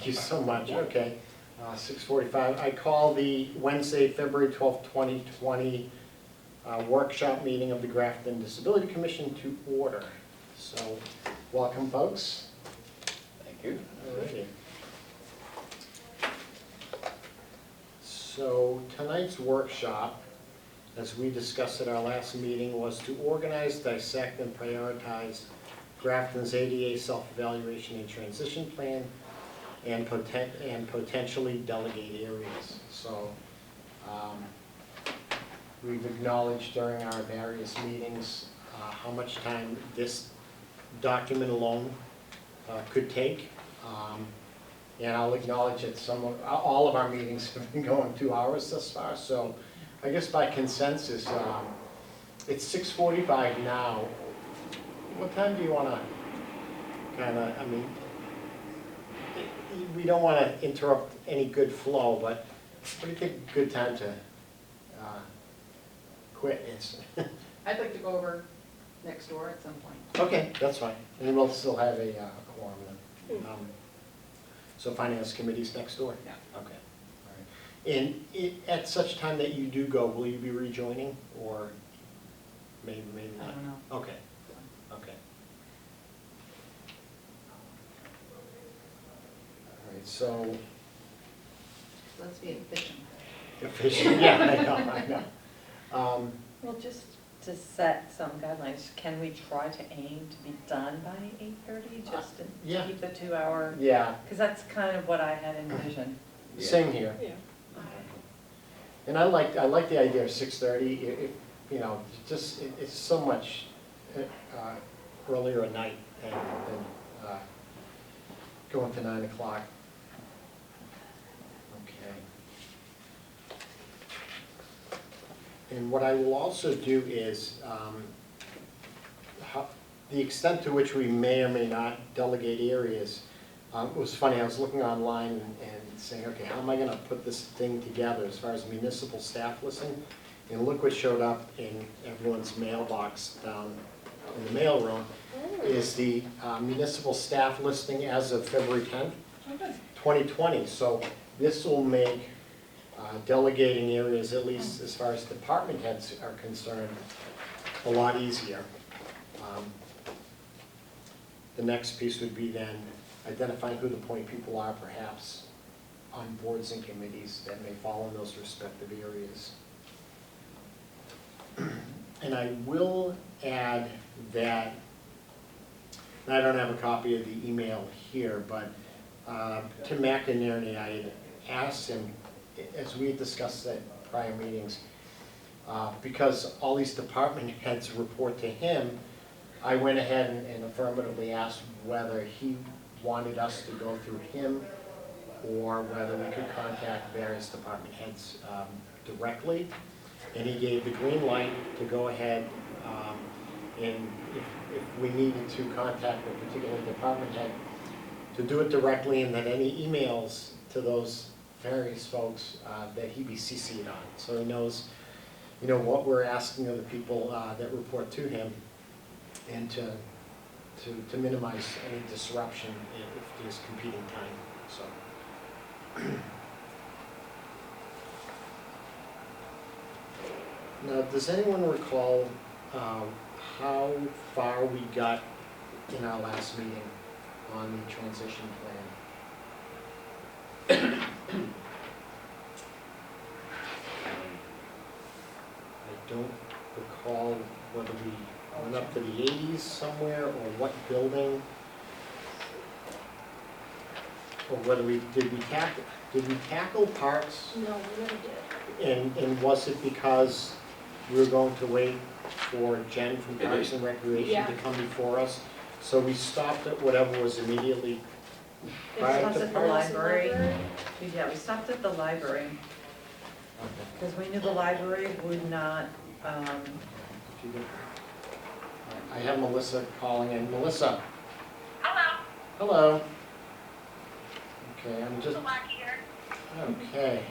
Thank you so much, okay. 6:45, I call the Wednesday, February 12th, 2020 workshop meeting of the Grafton Disability Commission to order. So, welcome folks. Thank you. Alrighty. So tonight's workshop, as we discussed at our last meeting, was to organize, dissect, and prioritize Grafton's ADA self-evaluation and transition plan and potentially delegate areas. So we've acknowledged during our various meetings how much time this document alone could take. And I'll acknowledge that all of our meetings have been going 2 hours thus far, so I guess by consensus, it's 6:45 now. What time do you want to we don't want to interrupt any good flow, but what do you think a good time to quit is? I'd like to go over next door at some point. Okay, that's fine, and we'll still have a quorum then. So finance committee's next door? Yeah. Okay, all right. And at such time that you do go, will you be rejoining, or maybe I not? don't know. Okay, okay. All right, so, Let's be efficient. efficient, yeah, I know. Well, just to set some guidelines, can we try to aim to be done by 8:30, just to Yeah. keep the 2 hour? Yeah, Because that's kind of what I had envisioned. same here. Yeah. And I like the idea of 6:30, you know, just, it's so much earlier at night than going to 9 o'clock. Okay. And what I will also do is, the extent to which we may or may not delegate areas, it was funny, I was looking online and saying, okay, how am I gonna put this thing together as far as municipal staff listing? And look what showed up in everyone's mailbox down in the mailroom, is the municipal staff listing as of February 10th, 2020. So this will make delegating areas, at least as far as department heads are concerned, a lot easier. The next piece would be then identifying who the point people are, perhaps on boards and committees that may fall in those respective areas. And I will add that, and I don't have a copy of the email here, but Tim McInerney, I had asked him, as we had discussed at prior meetings, because all these department heads report to him, I went ahead and affirmatively asked whether he wanted us to go through him or whether we could contact various department heads directly. And he gave the green light to go ahead, and if we needed to contact a particular department head, to do it directly, and that any emails to those various folks that he be CC'd on. So he knows, you know, what we're asking of the people that report to him, and to minimize any disruption if there's competing time, so. Now, does anyone recall how far we got in our last meeting on the transition plan? I don't recall whether we went up to the 80s somewhere, or what building, or whether did we tackle parks? No, we never did. And was it because we were going to wait for Jen from Parks and Recreation to come before us? So we stopped at whatever was immediately We prior stopped to at the Parks? library. Yeah, we stopped at the library, Okay. because we knew the library would not, If you could- I have Melissa calling in. Melissa? Hello, Hello. Okay, I'm just, Black here. okay.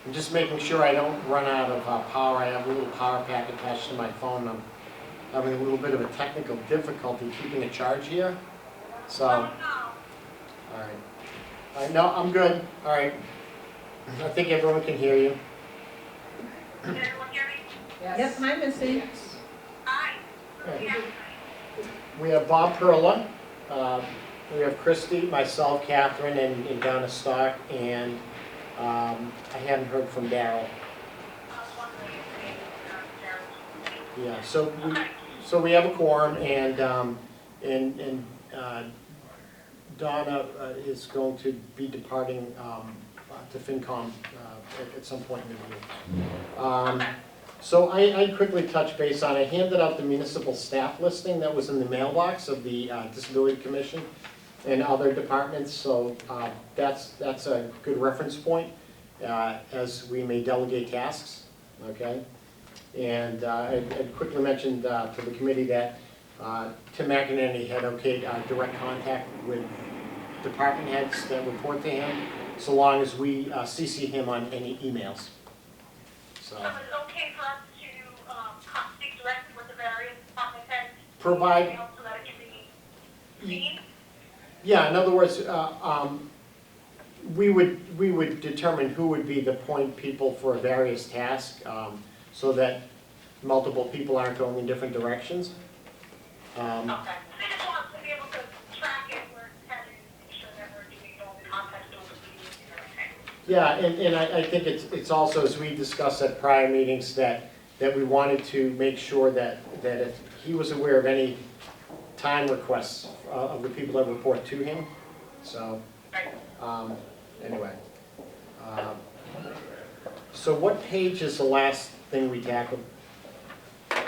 I'm just making sure I don't run out of power. I have a little power pack attached to my phone. I'm having a little bit of a technical difficulty keeping a charge here. So, all Oh, no. right. All right, no, I'm good, all right. I think everyone can hear you. Can everyone hear me? Yes. Yep, hi Missy. Hi. All right. Yeah. We have Bob Perla, we have Christy, myself, Catherine, and Donna Stark, and I hadn't heard from Daryl. I was wondering if they, Yeah, Okay. so we have a quorum, and Donna is going to be departing to FinCom at some point in the year. So I quickly touched base on, I handed out the municipal staff listing that was in the mailbox of the Disability Commission and other departments, so that's a good reference point as we may delegate tasks, okay? And I quickly mentioned to the committee that Tim McInerney had okayed direct contact with department heads that report to him, so long as we CC him on any emails. So, So is it okay for us to speak directly with the various department heads? Provide- So that it can be seen? yeah, in other words, we would determine who would be the point people for various tasks, so that multiple people aren't going in different directions. Okay. I just want us to be able to track it where it's headed, make sure that we're doing all the context over the meetings and everything. Yeah, and I think it's also, as we discussed at prior meetings, that we wanted to make sure that if he was aware of any time requests of the people that report to him, so, Right. anyway. So what page is the last thing we tackled? Did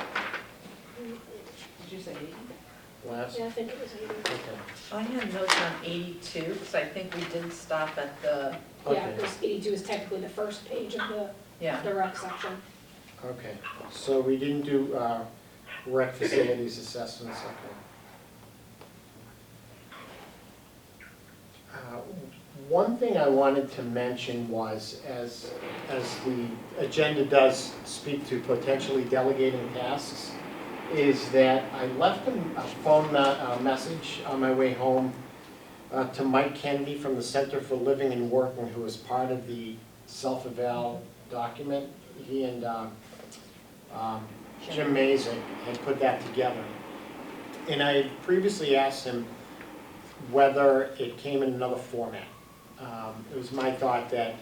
you say 80? Last? Yeah, I think it was 80. Okay. I had notes on 82, because I think we did stop at the, Yeah, Okay. because 82 is technically the first page of yeah. the rec section. Okay, so we didn't do rec facilities assessments, okay. One thing I wanted to mention was, as the agenda does speak to potentially delegating tasks, is that I left a phone message on my way home to Mike Kennedy from the Center for Living and Working, who was part of the self-eval document. He and Jim Mazik had put that together. And I had previously asked him whether it came in another format. It was my thought that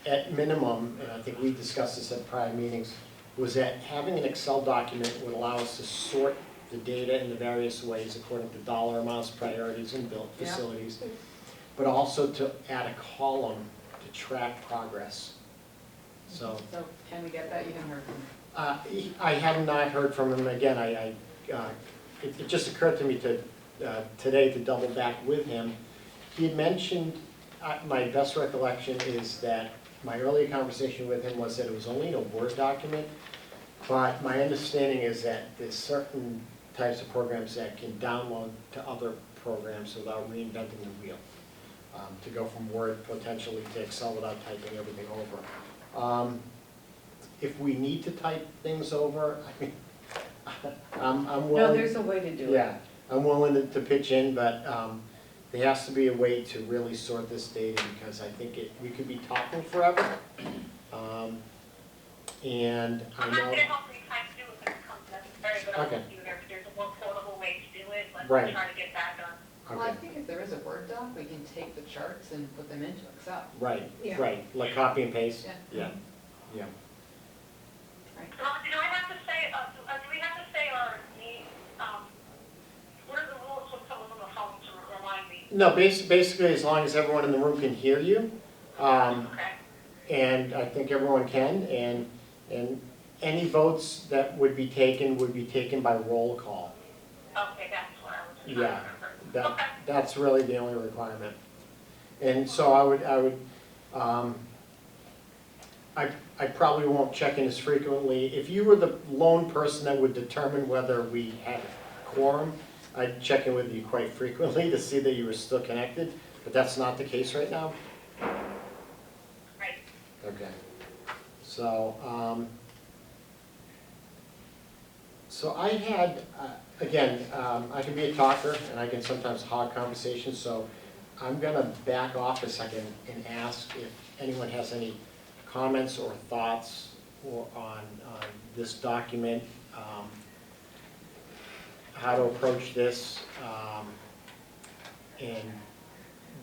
at minimum, and I think we discussed this at prior meetings, was that having an Excel document would allow us to sort the data in the various ways according to dollar amounts, priorities, and built Yeah. facilities, but also to add a column to track progress. So, So can we get that? You haven't heard from him. I have not heard from him again. It just occurred to me today to double back with him. He had mentioned, my best recollection is that my earlier conversation with him was that it was only in a Word document, but my understanding is that there's certain types of programs that can download to other programs without reinventing the wheel. To go from Word potentially to Excel without typing everything over. If we need to type things over, I mean, I'm willing. No, there's a way to do it. Yeah, I'm willing to pitch in, but there has to be a way to really sort this data, because I think we could be talking forever. And I I'm not know, gonna help you try to do it when it comes necessary, but Okay. I'll do there, if there's a more portable way to do it, let's Right. try to get that done. Well, I okay, think if there is a Word doc, we can take the charts and put them into Excel. right, Yeah. right, like copy and paste, Yeah. yeah, yeah. Right. Do I have to say, do we have to say our name, what are the rules when someone's on the phone to remind me? No, basically, as long as everyone in the room can hear you, Okay, and I think everyone can, and any votes that would be taken by roll call. okay, that's what I was trying to Yeah, remember. Okay. that's really the only requirement. And so I would, I probably won't check in as frequently. If you were the lone person that would determine whether we had quorum, I'd check in with you quite frequently to see that you were still connected, but that's not the case right now. Right. Okay. So, so I had, again, I can be a talker and I can sometimes hog conversations, so I'm gonna back off a second and ask if anyone has any comments or thoughts or on this document, how to approach this, and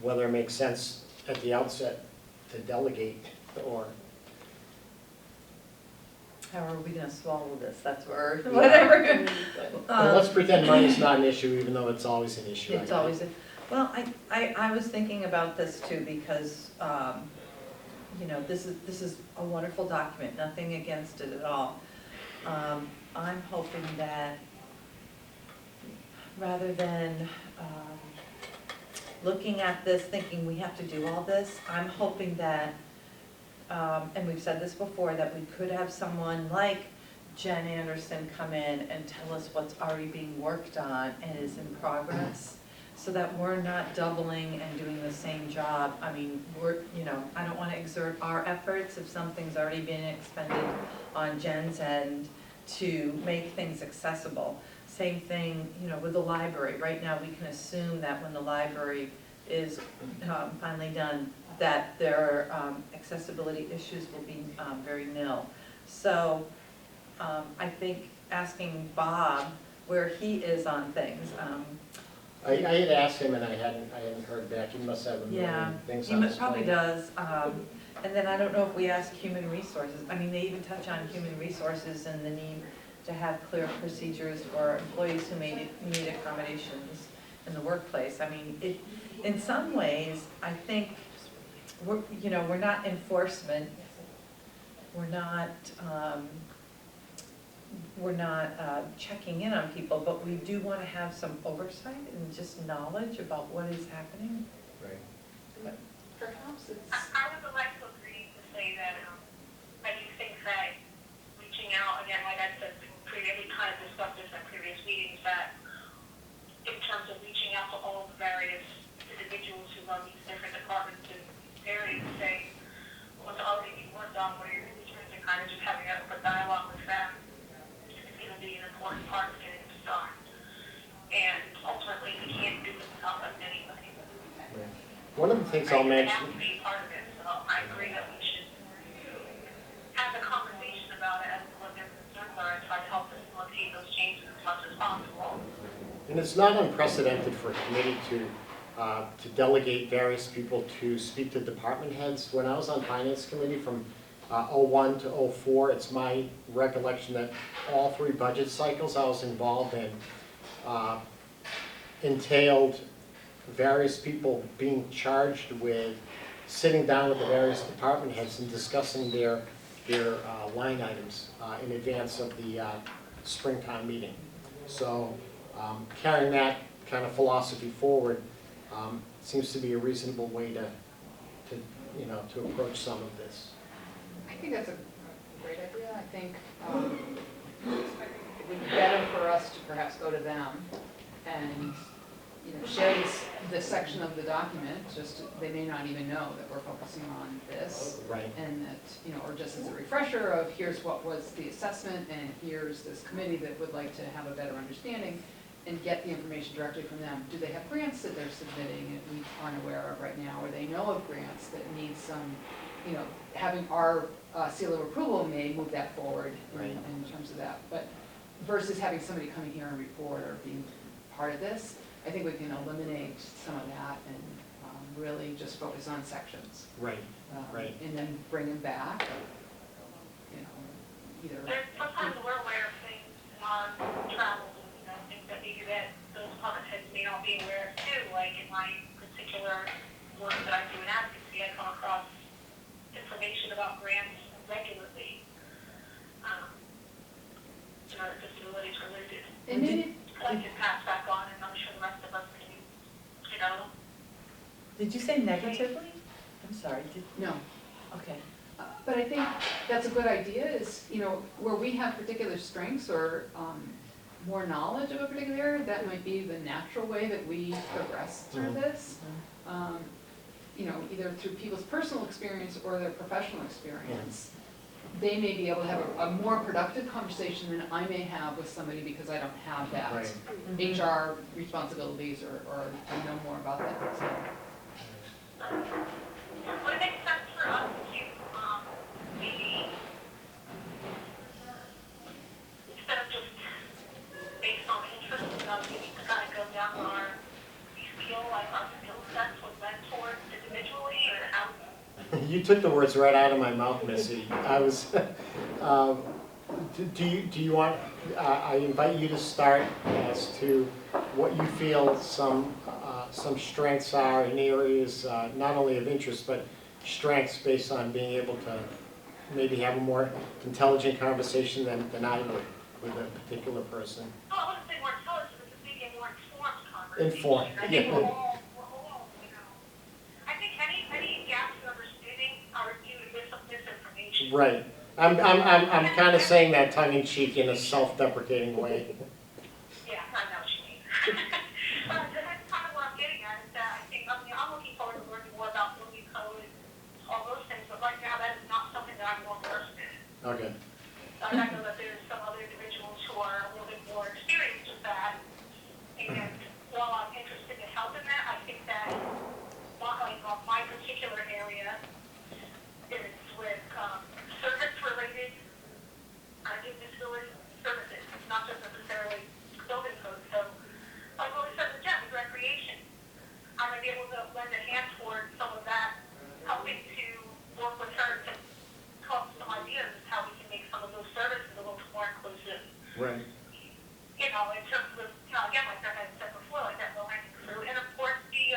whether it makes sense at the outset to delegate or. How are we gonna swallow this? That's where, Yeah. whatever. And let's pretend money's not an issue, even though it's always an issue. It's always, well, I was thinking about this too, because, you know, this is a wonderful document, nothing against it at all. I'm hoping that, rather than, looking at this, thinking we have to do all this, I'm hoping that, and we've said this before, that we could have someone like Jen Anderson come in and tell us what's already being worked on and is in progress, so that we're not doubling and doing the same job. I mean, you know, I don't wanna exert our efforts if something's already been expended on Jen's end to make things accessible. Same thing, you know, with the library. Right now, we can assume that when the library is finally done, that their accessibility issues will be very nil. So I think asking Bob where he is on things. I had asked him and I hadn't heard back. He must have a Yeah, million things he on his probably plate. does. And then I don't know if we ask human resources. I mean, they even touch on human resources and the need to have clear procedures for employees who need accommodations in the workplace. I mean, in some ways, I think, we're not enforcement. We're not checking in on people, but we do want to have some oversight and just knowledge about what is happening. Right. Perhaps it's, I would like to agree to say that, I do think that reaching out, again, like I said, we kind of discussed this in previous meetings, that in terms of reaching out to all the various individuals who run these different departments and areas, say what's already being worked on, what are your concerns, and kind of just having an open dialogue with them is going to be an important part of getting this done. And ultimately, we can't do this without us anybody. Right. One of the things I'll They mention. have to be part of it, so I agree that we should have a conversation about it as to what their concerns are and try to help facilitate those changes as much as possible. And it's not unprecedented for a committee to delegate various people to speak to department heads. When I was on finance committee from '01 to '04, it's my recollection that all three budget cycles I was involved in entailed various people being charged with sitting down with the various department heads and discussing their line items in advance of the springtime meeting. So carrying that kind of philosophy forward seems to be a reasonable way to approach some of this. I think that's a great idea. I think it would be better for us to perhaps go to them and, share this section of the document, they may not even know that we're focusing on this. Right. And that, or just as a refresher of here's what was the assessment and here's this committee that would like to have a better understanding and get the information directly from them. Do they have grants that they're submitting that we aren't aware of right now? Or they know of grants that need some, having our seal of approval may move that forward in terms of that. But versus having somebody coming here and report or being part of this, I think we can eliminate some of that and really just focus on sections. Right. Right. And then bring them back, either. Sometimes we're aware of things in our travels, and things that maybe that those department heads may not be aware of too. Like in my particular work that I do in advocacy, I come across information about grants regularly, disabilities related. And maybe, I can pass back on, and I'm sure the rest of us can, Did you say negatively? I'm sorry, no. okay. But I think that's a good idea is, where we have particular strengths or more knowledge of a particular area, that might be the natural way that we progress through this. Either through people's personal experience or their professional experience. They may be able to have a more productive conversation than I may have with somebody because I don't have that Right. HR responsibilities or I know more about that. So Would it make sense for us to, maybe, instead of just based on interest, maybe kind of go down our, we feel like our skill sets would lend towards individually, or how? You took the words right out of my mouth, Missy. I was, do you want, I invite you to start as to what you feel some strengths are in areas, not only of interest, but strengths based on being able to maybe have a more intelligent conversation than I would with a particular person. Oh, I wouldn't say more intelligent, but just maybe a more informed conversation. Informed, I think we're all, you know, I think any gaps in understanding are due to misinformation. Right. I'm kind of saying that tongue in cheek in a self-deprecating way. Yeah, I know what you mean. But that's kind of what I'm getting at, is that I think, I mean, I'm looking forward to learning more about building code and all those things, but right now that is not something that I'm well versed in. Okay. I know that there's some other individuals who are a little bit more experienced with that, and while I'm interested in helping that, I think that my particular area is with service-related disability services, not just necessarily building code. So, like what we said with Jen, with recreation, I might be able to lend a hand toward some of that, helping to work with her to come up with some ideas of how we can make some of those services a little more inclusive. Right. You know, in terms of, you know, again, like I said before, like that low-hanging fruit, and of course the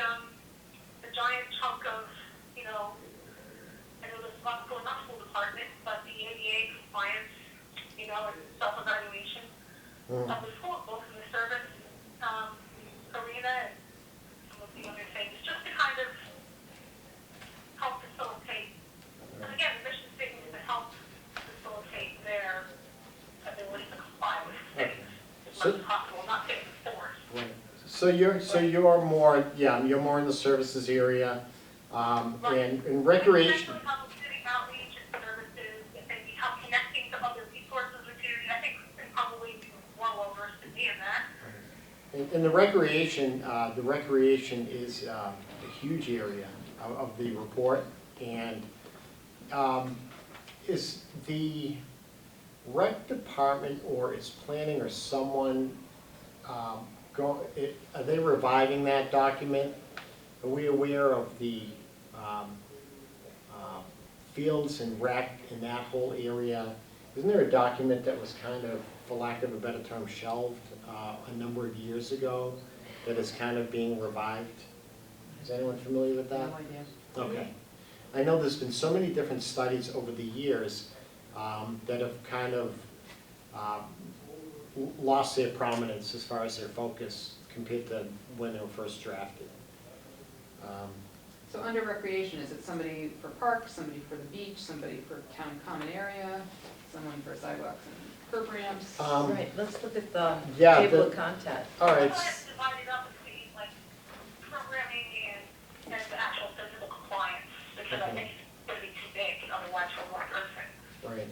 giant chunk of, you know, I know this is not going on school department, but the ADA compliance, you know, and self-evaluation of the school, both in the service arena and some of the other things, just to kind of help facilitate. And again, the mission statement is to help facilitate their ability to comply with things as much as possible, not take the force. Right. So you're more, yeah, you're more in the services area, and recreation. Especially public city outreach and services, if they need help connecting to other resources or community, I think they're probably more well versed than me in that. And the recreation is a huge area of the report, and is the rec department or its planning or someone are they reviving that document? Are we aware of the fields and rec in that whole area? Isn't there a document that was kind of, for lack of a better term, shelved a number of years ago that is kind of being revived? Is anyone familiar with that? No idea. Okay. I know there's been so many different studies over the years that have kind of lost their prominence as far as their focus compared to when they were first drafted. So under recreation, is it somebody for parks, somebody for the beach, somebody for town common area, someone for sidewalks and curb ramps? Right, let's look at the Yeah, table the- of content. All right. Well, it's divided up between like programming and the actual physical compliance, because I think it's going to be too big otherwise for one person. Right.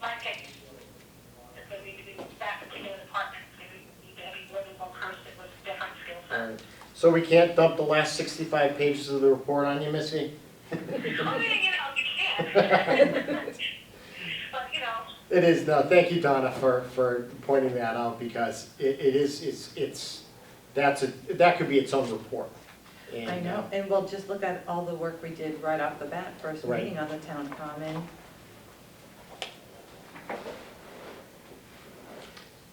My opinion is that we need to do that particular department, maybe need to have more than one person with different skill All sets. right. So we can't dump the last 65 pages of the report on you, Missy? I mean, you know, you can. But, you know, It is, no, thank you, Donna, for pointing that out, because that could be its own report. And, I know, and we'll just look at all the work we did right off the bat, first Right. meeting on the town common.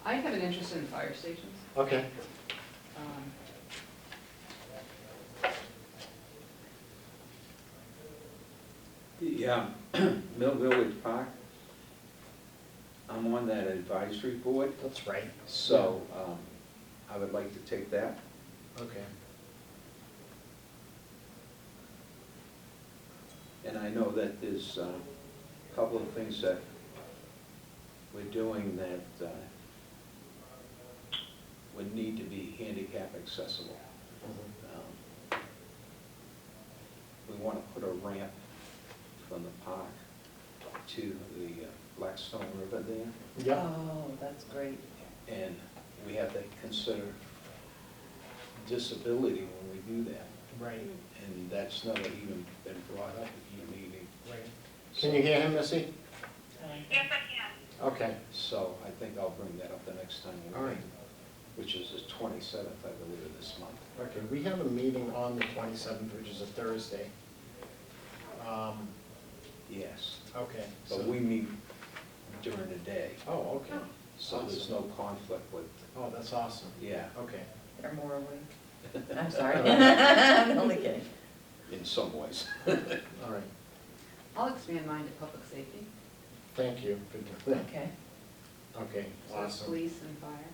I have an interest in fire stations. Okay, Um, The Mill Village Park, I'm on that advisory board, that's right. so I would like to take that. Okay. And I know that there's a couple of things that we're doing that would need to be handicap accessible. We want to put a ramp from the park to the Blackstone River there, Yep, Oh, that's great. and we have to consider disability when we do that. Right, and that's never even been brought up at your meeting. right. Can you hear him, Missy? Yes, I can. Okay, So I think I'll bring that up the next time we all right. meet, which is the 27th, I believe, of this month. Okay, we have a meeting on the 27th, which is a Thursday. Yes, Okay. but so- we meet during the day, Oh, okay. so there's no conflict with, Oh, that's awesome. yeah, Okay. They're more awake. I'm sorry. I'm only kidding. in some ways. All right. I'll expand mine to public safety, Thank you for doing that. Okay. Okay, so awesome. police and fire.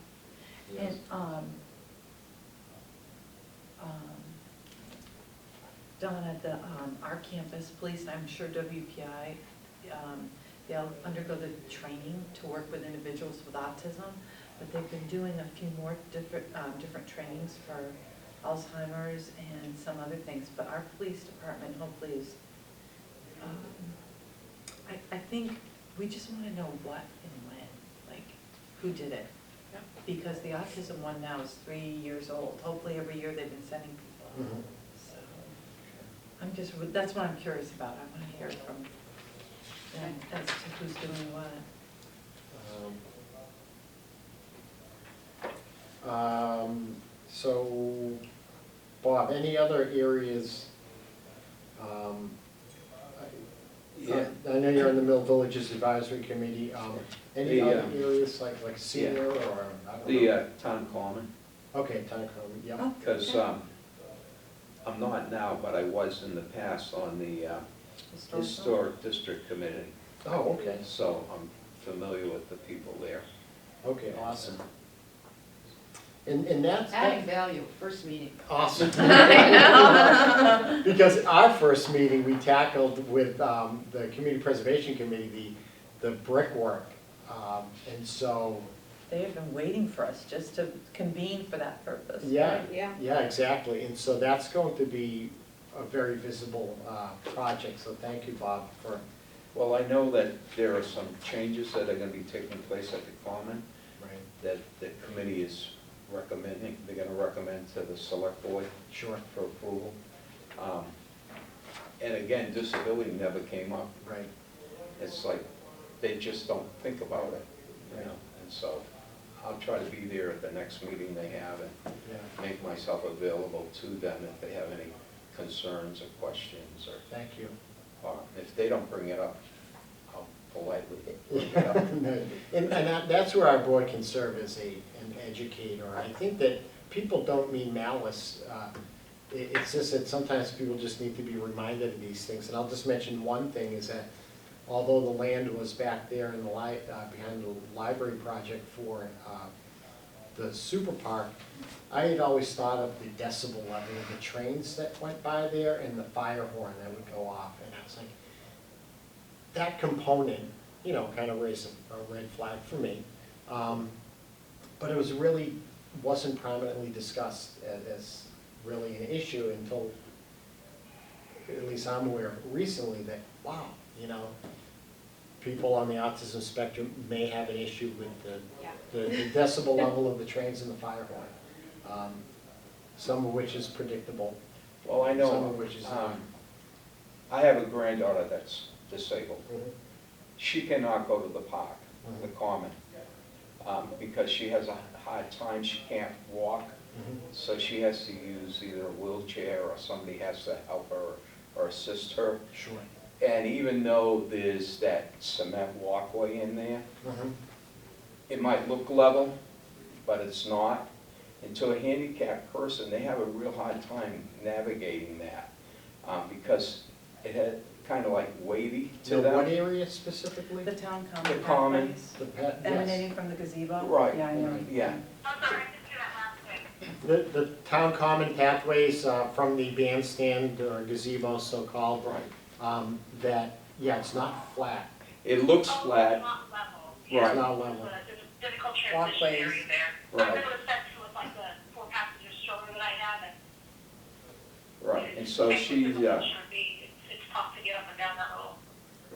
Yes. And, Donna, our campus police, I'm sure WPI, they'll undergo the training to work with individuals with autism, but they've been doing a few more different trainings for Alzheimer's and some other things, but our police department hopefully is, I think we just want to know what and when, like, who did it. Because the autism one now is 3 years old. Hopefully every year they've been sending people. Mhm. So I'm just, that's what I'm curious about. I want to hear from them as to who's doing what. So, Bob, any other areas? Yeah. I know you're in the Mill Villages Advisory Committee. Any The, other areas like senior or, I don't know? The town common, Okay, town common, yeah. Oh, because I'm not now, but I was in the past on the Historical? Historic District Committee, Oh, okay, so I'm familiar with the people there. okay, awesome. And that's. Adding value, first meeting. Awesome. I Because our first meeting, we tackled with the Community Preservation Committee, the brickwork. And so, They have been waiting for us just to convene for that purpose. yeah, Yeah. yeah, exactly. And so that's going to be a very visible project, so thank you, Bob, for, Well, I know that there are some changes that are gonna be taking place at the common, right, that the committee is recommending, they're gonna recommend to the select board sure, for approval. And again, disability never came up. right, It's like, they just don't think about it, you know? And so I'll try to be there at the next meeting they have and yeah, make myself available to them if they have any concerns or questions, thank you. or if they don't bring it up, I'll politely bring it up. And that's where our board can serve as an educator. I think that people don't mean malice. It's just that sometimes people just need to be reminded of these things. And I'll just mention one thing is that although the land was back there in the behind the library project for the super park, I had always thought of the decibel level of the trains that went by there and the fire horn that would go off. And I was like, that component, you know, kind of raised a red flag for me. But it was really, wasn't prominently discussed as really an issue until, at least I'm aware of recently, that, wow, you know, people on the autism spectrum may have an issue with the decibel level of the trains and the fire horn. Some of which is predictable. Well, I Some know, of which is not. I have a granddaughter that's disabled. Mhm. She cannot go to the park, the Mhm. common, because she has a hard time, she can't walk, Mhm. so she has to use either a wheelchair or somebody has to help her or assist her. Sure. And even though there's that cement walkway in there, Mhm. it might look level, but it's not. And to a handicapped person, they have a real hard time navigating that, because it had kind of like wavy to The what them. area specifically? The town The common common. pathways The pet, yes. emanating from the gazebo? Right. Yeah, I know. Yeah, I'm sorry, I didn't hear that last bit. The town common pathways from the bandstand or gazebo, so-called, right. that, yeah, it's not flat. It looks Oh, flat, it's not level. It's Right. not level. There's a difficult transition Walkways. area there. Right. I remember the sense it was like the four passenger stroller that I have, and right, and so she, it's tough to get up and down that road.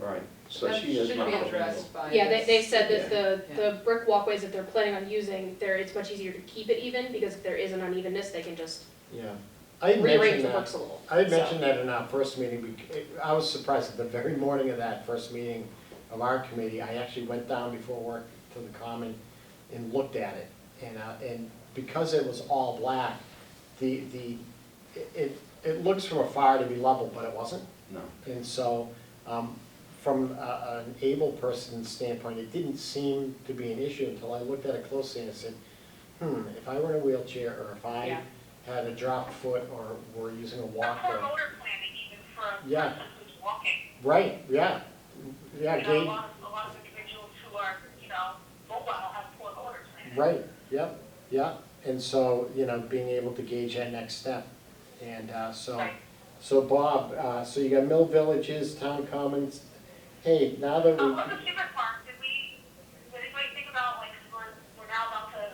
right, so That she is should not. be addressed by. Yeah, this. they said that Yeah. the brick walkways that they're planning on using, it's much easier to keep it even, because if there is an unevenness, they can just Yeah, I had rearrange mentioned the that, books a little. I had So- mentioned that in our first meeting, I was surprised at the very morning of that first meeting of our committee, I actually went down before work to the common and looked at it. And because it was all black, it looks from afar to be level, but it wasn't. No. And so, from an able person's standpoint, it didn't seem to be an issue until I looked at it closely and I said, if I were in a wheelchair, or if I Yeah. had a dropped foot, or were using a Or poor walker. motor planning even for a Yeah. person who's walking. Right, yeah, yeah, You know, gauge, a lot of individuals who are, mobile have poor motor planning. right, yep, yeah. And so, being able to gauge that next step. And Right. so Bob, so you got Mill Villages, Town Commons. Hey, now that we, On the super park, did anybody think about, like, we're now about to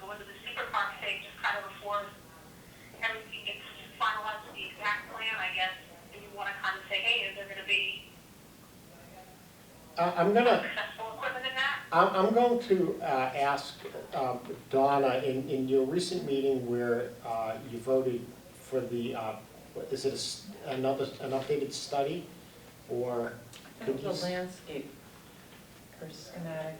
go into the super park phase, just kind of before everything gets finalized with the exact plan, I guess, do you want to kind of say, hey, is there going to be I'm gonna, accessible equipment in that? I'm going to ask Donna, in your recent meeting where you voted for the, is it an updated study? Or I could think you? the landscape or schematic.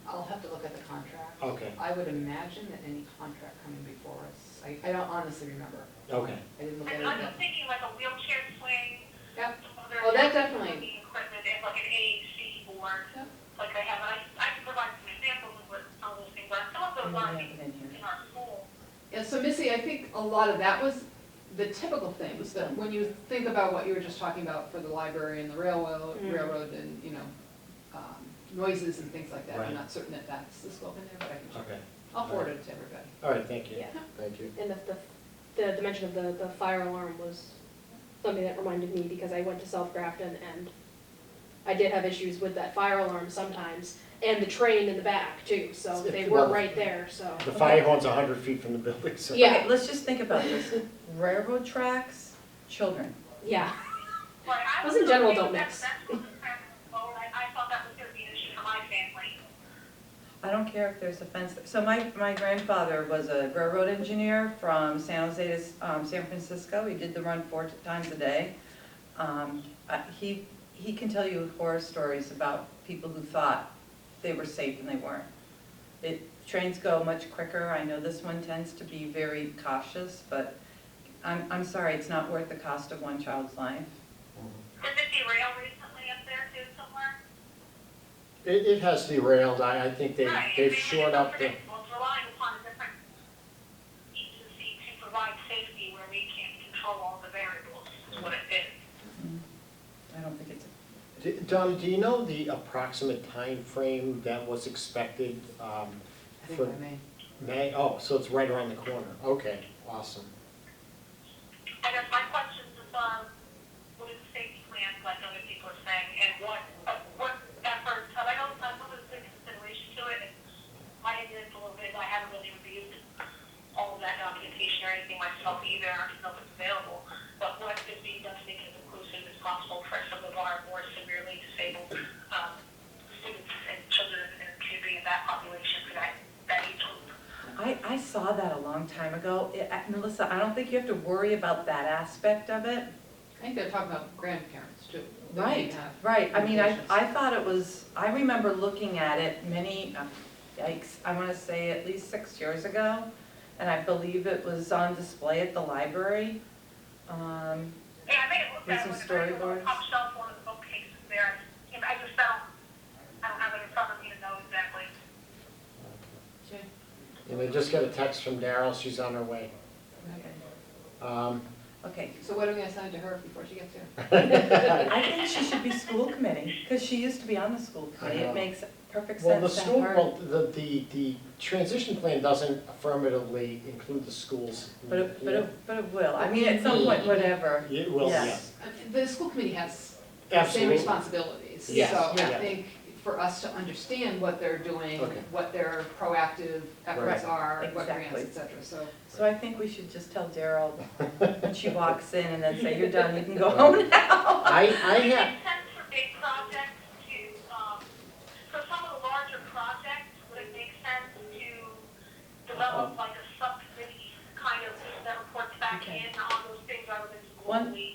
I'll have to look at the contract. Okay, I would imagine that any contract coming before us, I don't honestly remember. okay, I didn't look at And it I'm yet. just thinking like a wheelchair swing. Yep. some other Oh, that definitely- looking equipment, and like an AAC board, Yep. like I have, I can provide some examples of what some of those things are. Some of those We are have it in here. in our school. Yeah, so Missy, I think a lot of that was the typical things, that when you think about what you were just talking about for the library and the railroad, and, noises and things like that. Right. I'm not certain that that's the scope in there, but I can check. okay. I'll forward it to everybody. All right, thank you, Yeah. thank you. And the dimension of the fire alarm was something that reminded me, because I went to South Grafton and I did have issues with that fire alarm sometimes, and the train in the back too, so they were right there, so. The fire horn's 100 feet from the building, so. Yeah. Okay, let's just think about this. Railroad tracks, children. Yeah, But I Those in general don't okay, mix. That's what the plan was. I thought that was going to be an issue for my family. I don't care if there's a fence. So my grandfather was a railroad engineer from San Jose to San Francisco. He did the run 4 times a day. He can tell you horror stories about people who thought they were safe and they weren't. Trains go much quicker. I know this one tends to be very cautious, but I'm sorry, it's not worth the cost of one child's life. Did it derail recently up there too somewhere? It has derailed, I think Right, they've it's shored up the, unpredictable. It's relying upon a different agency to provide safety where we can't control all the variables, is what it is. I don't think it's, Donna, do you know the approximate time frame that was expected? I think For- I may. May, oh, so it's right around the corner, okay, awesome. I guess my question is, what is the safety plan, like other people are saying, and what efforts, and I know there's big consideration to it, and my ignorance a little bit, I haven't really reviewed all of that documentation or anything myself either, I don't know if it's available, but what is being done to make it as inclusive as possible for some of our more severely disabled, students and children in the community in that population for that age group? I saw that a long time ago. Melissa, I don't think you have to worry about that aspect of it. I think they're talking about grandparents too. They may have Right, I mean, limitations. I thought it was, I remember looking at it many, yikes, I wanna say at least 6 years ago, and I believe it was on display at the library. Yeah, I may have looked With at it some when it was on the storyboards. top shelf, one of the bookcases there. I just I don't have it in front of me to know exactly. Okay. And I just got a text from Daryl, she's on her way. Okay. Okay, So what are we gonna send to her before she gets here? I think she should be school committee, because she used to be on the school committee. I know. It makes perfect Well, the sense to school, have her. well, the transition plan doesn't affirmatively include the schools. But it will, I mean, at some point, whatever. It will, Yes. yes. The school committee has the same Absolutely. responsibilities. Yes, So yeah. I think for us to understand what they're doing, Okay. what their proactive efforts Right. are, what grants, Exactly. et cetera, so. So I think we should just tell Daryl when she walks in and then say, you're done, you can go home now. I Would it have, make sense for big projects to, for some of the larger projects, would it make sense to develop like a subcommittee kind of that reports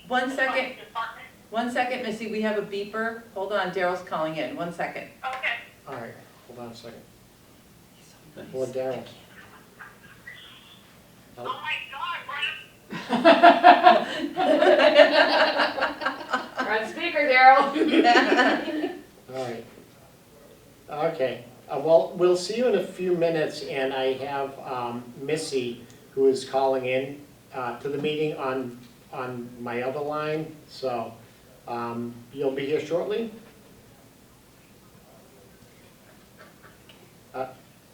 One the second, fire department. 1 second, Missy, we have a beeper. Hold on, Daryl's calling in. 1 second. Okay. All right, hold on a second. He's so nice. Well, Darryl. Oh my God, Brian. You're on speaker, Daryl. All right. Okay, well, we'll see you in a few minutes, and I have Missy, who is calling in to the meeting on my other line, so you'll be here shortly?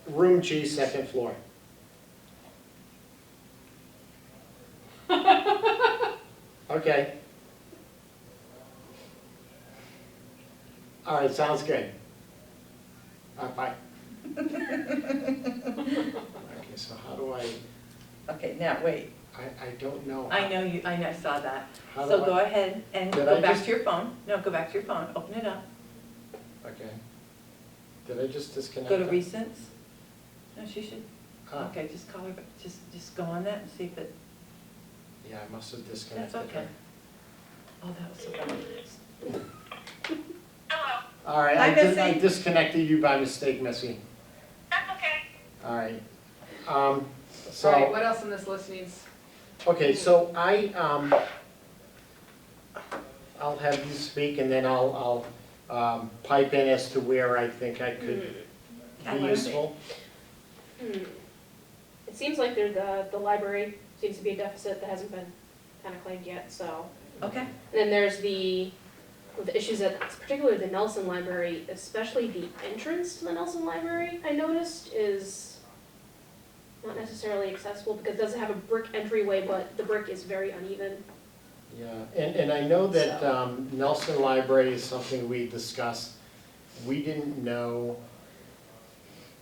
Room G, second floor. Okay. All right, sounds good. Bye. Okay, so how do I Now, wait. don't know. I know you, I saw that. How So do go ahead and Did go I back just- to your phone. No, go back to your phone. Open it up. Okay. Did I just disconnect? Go to it? recents. No, she should. Ah, Okay, just call her, back. Just go on that and see if it, Yeah, I must have disconnected. that's okay. her. Oh, that was so funny. Hello. All right, Hi, I Missy. disconnected you by mistake, Missy. That's okay. All right. All right, So, what else on this list needs? okay, so I'll have you speak, and then I'll pipe in as to where I think I could I be wanna see. useful. It seems like the library seems to be a deficit that hasn't been kind of claimed yet, so. Okay, And then there's the issues at, particularly the Nelson Library, especially the entrance to the Nelson Library, I noticed, is not necessarily accessible because it doesn't have a brick entryway, but the brick is very uneven. Yeah, and I know that So- Nelson Library is something we discussed. We didn't know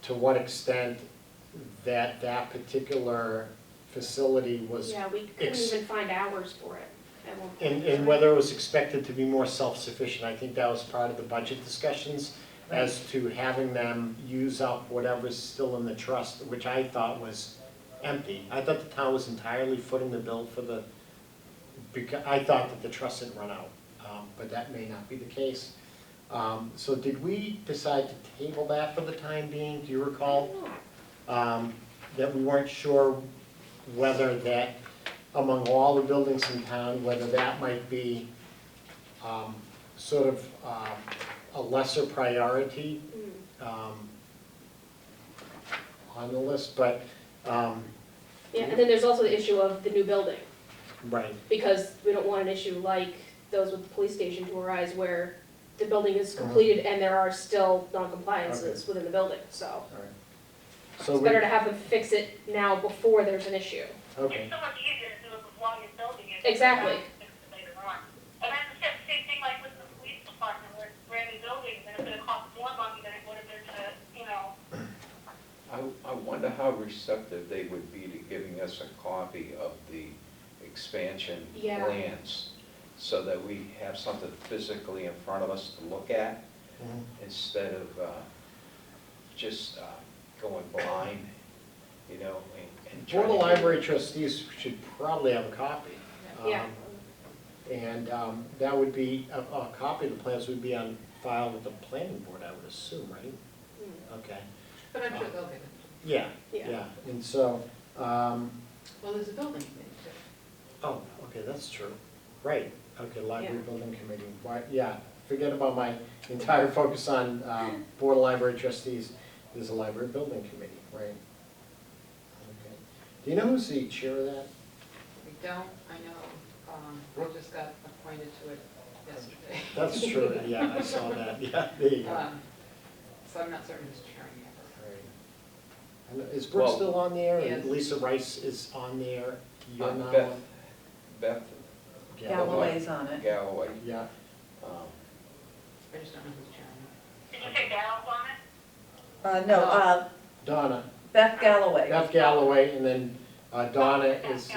to what extent that particular facility was, Yeah, we couldn't even find hours for it at one point. and whether it was expected to be more self-sufficient. I think that was part of the budget discussions as to having them use up whatever's still in the trust, which I thought was empty. I thought the town was entirely footing the bill for the, because I thought that the trust had run out, but that may not be the case. So did we decide to table that for the time being? Do you recall? That we weren't sure whether that, among all the buildings in town, whether that might be sort of a lesser priority on the list, but, Yeah, and then there's also the issue of the new building, right. because we don't want an issue like those with the police station to arise where the building is completed and there are still non-compliances within the building, so. All right. So It's we, better to have them fix it now before there's an issue. okay, It's so much easier to do it while you're building it. Exactly. Fix it later on. And that's the same thing like with the police department, where it's brand new buildings, and it's gonna cost more money than it would have been to, you know. I wonder how receptive they would be to giving us a copy of the expansion Yeah. plans, so that we have something physically in front of us to look at, Mhm. instead of just going blind, you know, and trying Board of to- Library Trustees should probably have a copy. Yeah. And that would be, a copy of the plans would be on file with the planning board, I would assume, right? Okay, But I'm sure they'll get it. yeah, Yeah. yeah, and so, Well, there's a building committee too. oh, okay, that's true, right, okay, library Yeah. building committee, why, yeah, forget about my entire focus on Board of Library Trustees, there's a library building committee, right? Okay. Do you know who's the chair of that? We don't, I know, we just got appointed to it yesterday. That's true, yeah, I saw that, yeah, there you go. So I'm not certain who's chairing it. Right. And is Brooke Well- still on there? Yes. And Lisa Rice is on there? You're not Beth, on? Beth Galloway's on it. Galloway. Yeah, I just don't know who's chairing it. Did you say Daryl's on it? No, Donna, Beth Galloway. Beth Galloway, and then Donna is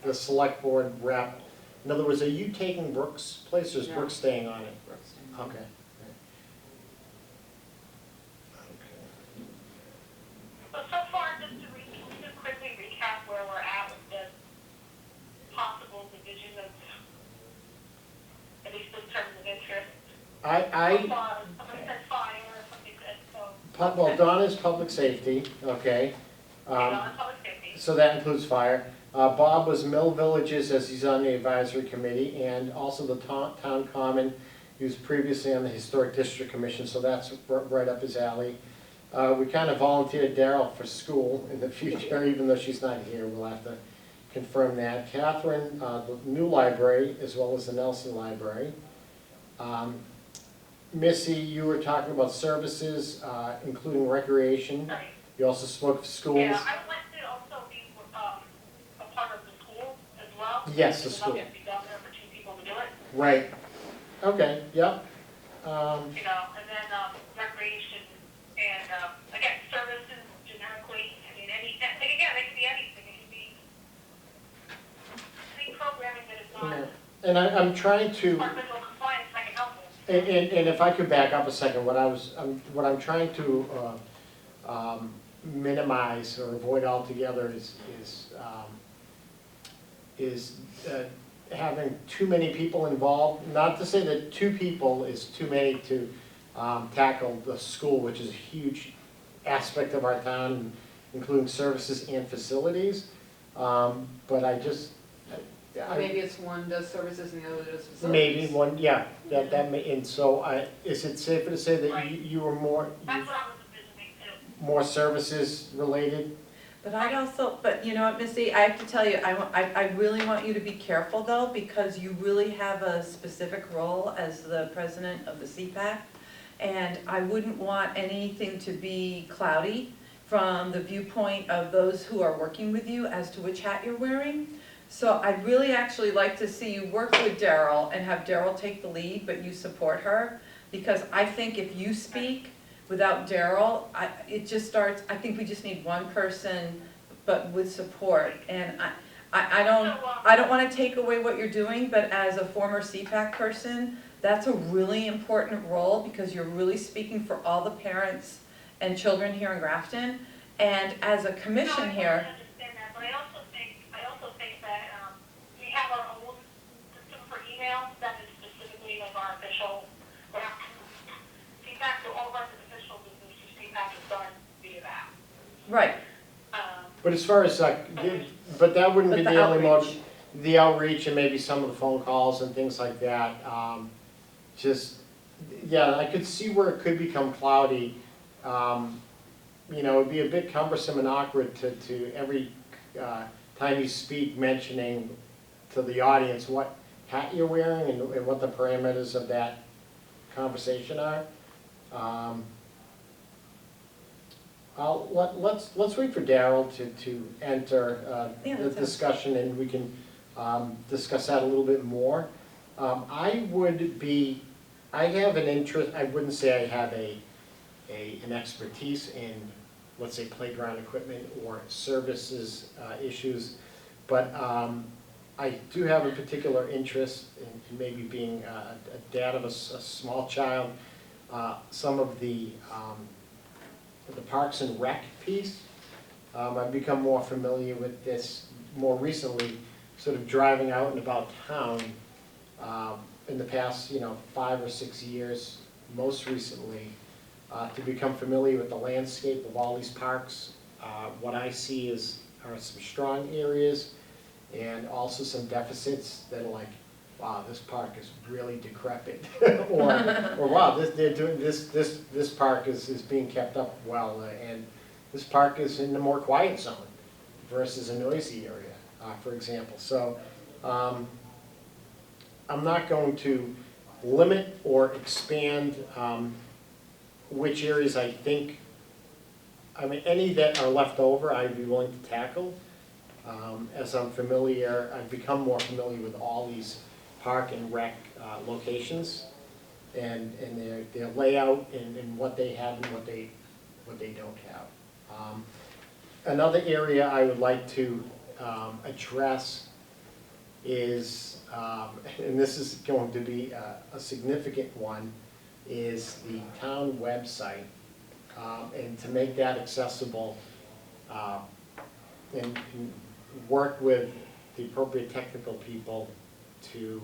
the select board rep. In other words, are you taking Brooke's place, or is No. Brooke staying on it? Brookston. Okay. So far, just to quickly recap where we're at with the possible division of in terms of interest. I, Somebody said fire or something good, so, well, Donna's public safety, okay. on public safety. So that includes fire. Bob was Mill Villages, as he's on the advisory committee, and also the town common. He was previously on the Historic District Commission, so that's right up his alley. We kind of volunteered Daryl for school in the future, even though she's not here, we'll have to confirm that. Catherine, the new library, as well as the Nelson Library. Missy, you were talking about services, including recreation. Right. You also spoke of schools. Yeah, I would like to also be, a part of the school as well. Yes, the Because school. I'm gonna be down there for 2 people to do it, Right. Okay, yep. you know, and then, recreation and, again, services generically, I mean, again, it could be anything, it could be any programming that is not And I'm trying to, departmental compliance, I can help with. and if I could back up a second, what I'm trying to minimize or avoid altogether is having too many people involved. Not to say that 2 people is too many to tackle the school, which is a huge aspect of our town, including services and facilities. But I just, Maybe it's one does services and the other does facilities. maybe one, yeah, that may, and so is it safer to say that Right. you were more, That's what I was envisioning too. more services related? But I'd also, but you know what, Missy, I have to tell you, I really want you to be careful though, because you really have a specific role as the president of the CPAC. And I wouldn't want anything to be cloudy from the viewpoint of those who are working with you as to which hat you're wearing. So I'd really actually like to see you work with Daryl and have Daryl take the lead, but you support her. Because I think if you speak without Daryl, it just starts, I think we just need one person, but with support. And I don't want to take away what you're doing, but as a former CPAC person, that's a really important role because you're really speaking for all the parents and children here in Grafton. And as a commission here, I understand that, but I also think that, we have our own system for email that is specifically like our official, feedback, so all of our official business feedback is done via that. right, But as far as, but that wouldn't be But the the only mode, outreach. the outreach and maybe some of the phone calls and things like that. Just, yeah, I could see where it could become cloudy. You know, it'd be a bit cumbersome and awkward to every time you speak mentioning to the audience what hat you're wearing and what the parameters of that conversation are. Let's wait for Daryl to enter Yeah, the that sounds- discussion, and we can discuss that a little bit more. I have an interest, I wouldn't say I have an expertise in, let's say, playground equipment or services issues, but I do have a particular interest in maybe being a dad of a small child. Some of the Parks and Rec piece, I've become more familiar with this more recently, sort of driving out and about town in the past, 5 or 6 years, most recently, to become familiar with the landscape of all these parks. What I see are some strong areas and also some deficits that are like, wow, this park is really decrepit. or wow, this park is being kept up well, and this park is in the more quiet zone versus a noisy area, for example. So I'm not going to limit or expand which areas I think, any that are left over, I'd be willing to tackle. As I've become more familiar with all these park and rec locations and their layout and what they have and what they don't have. Another area I would like to address is, and this is going to be a significant one, is the town website. And to make that accessible and work with the appropriate technical people to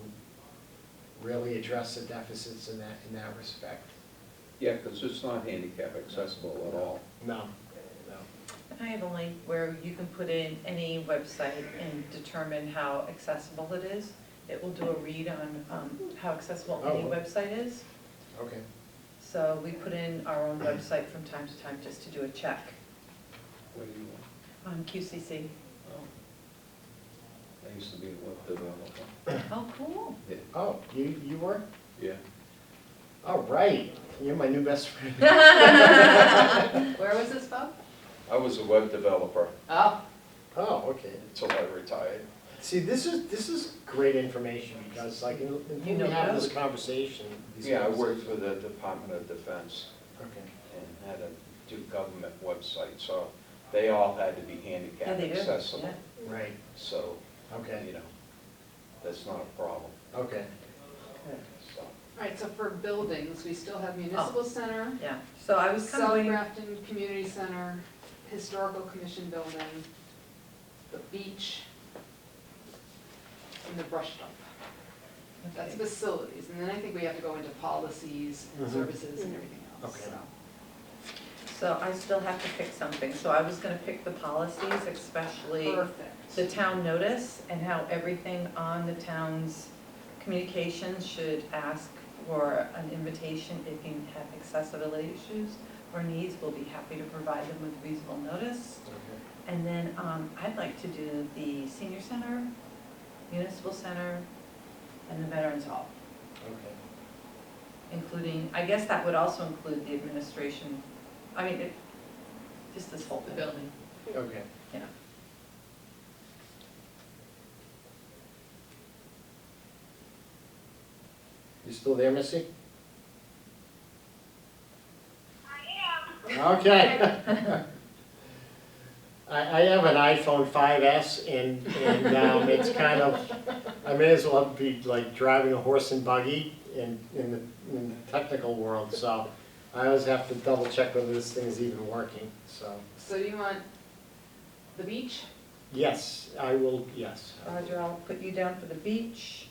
really address the deficits in that respect. Yeah, because it's not handicap accessible at all. No, no. I have a link where you can put in any website and determine how accessible it is. It will do a read on how accessible any Oh. website is. Okay. So we put in our own website from time to time just to do a check What do you want? on QCC. Oh. I used to be a web developer. Oh, cool. Yeah. Oh, you were? Yeah. All right, you're my new best friend. Where was this, Bob? I was a web developer Oh, Oh, okay. until I retired. See, this is great information, because like, You when know we have this code. conversation. these Yeah, I conversations- worked for the Department of Defense Okay, and had to do government websites, so they all had to be Yeah, handicap they do, accessible. yeah. right, So, okay, you know, that's not a problem, okay. so. all right, so for buildings, we still have municipal center, Yeah, so I was kind of South waiting. Grafton Community Center, Historical Commission Building, the beach, and the brush dump. That's Okay. facilities, and then I think we have to go into policies and Mhm. services and everything else, Okay. so. So I still have to pick something. So I was gonna pick the policies, especially Perfect. the town notice and how everything on the town's communications should ask for an invitation if you have accessibility issues or needs. We'll be happy to provide them with reasonable notice. Okay. And then I'd like to do the senior center, municipal center, and the veterans hall, Okay. including, I guess that would also include the administration, I mean, just this whole The thing. building. Okay. Yeah. You still there, Missy? I am. Okay. I have an iPhone 5S and it's kind of, I may as well be like driving a horse and buggy in the technical world, so I always have to double check whether this thing is even working, so. So you want the beach? Yes, I will, yes. Roger, I'll put you down for the beach,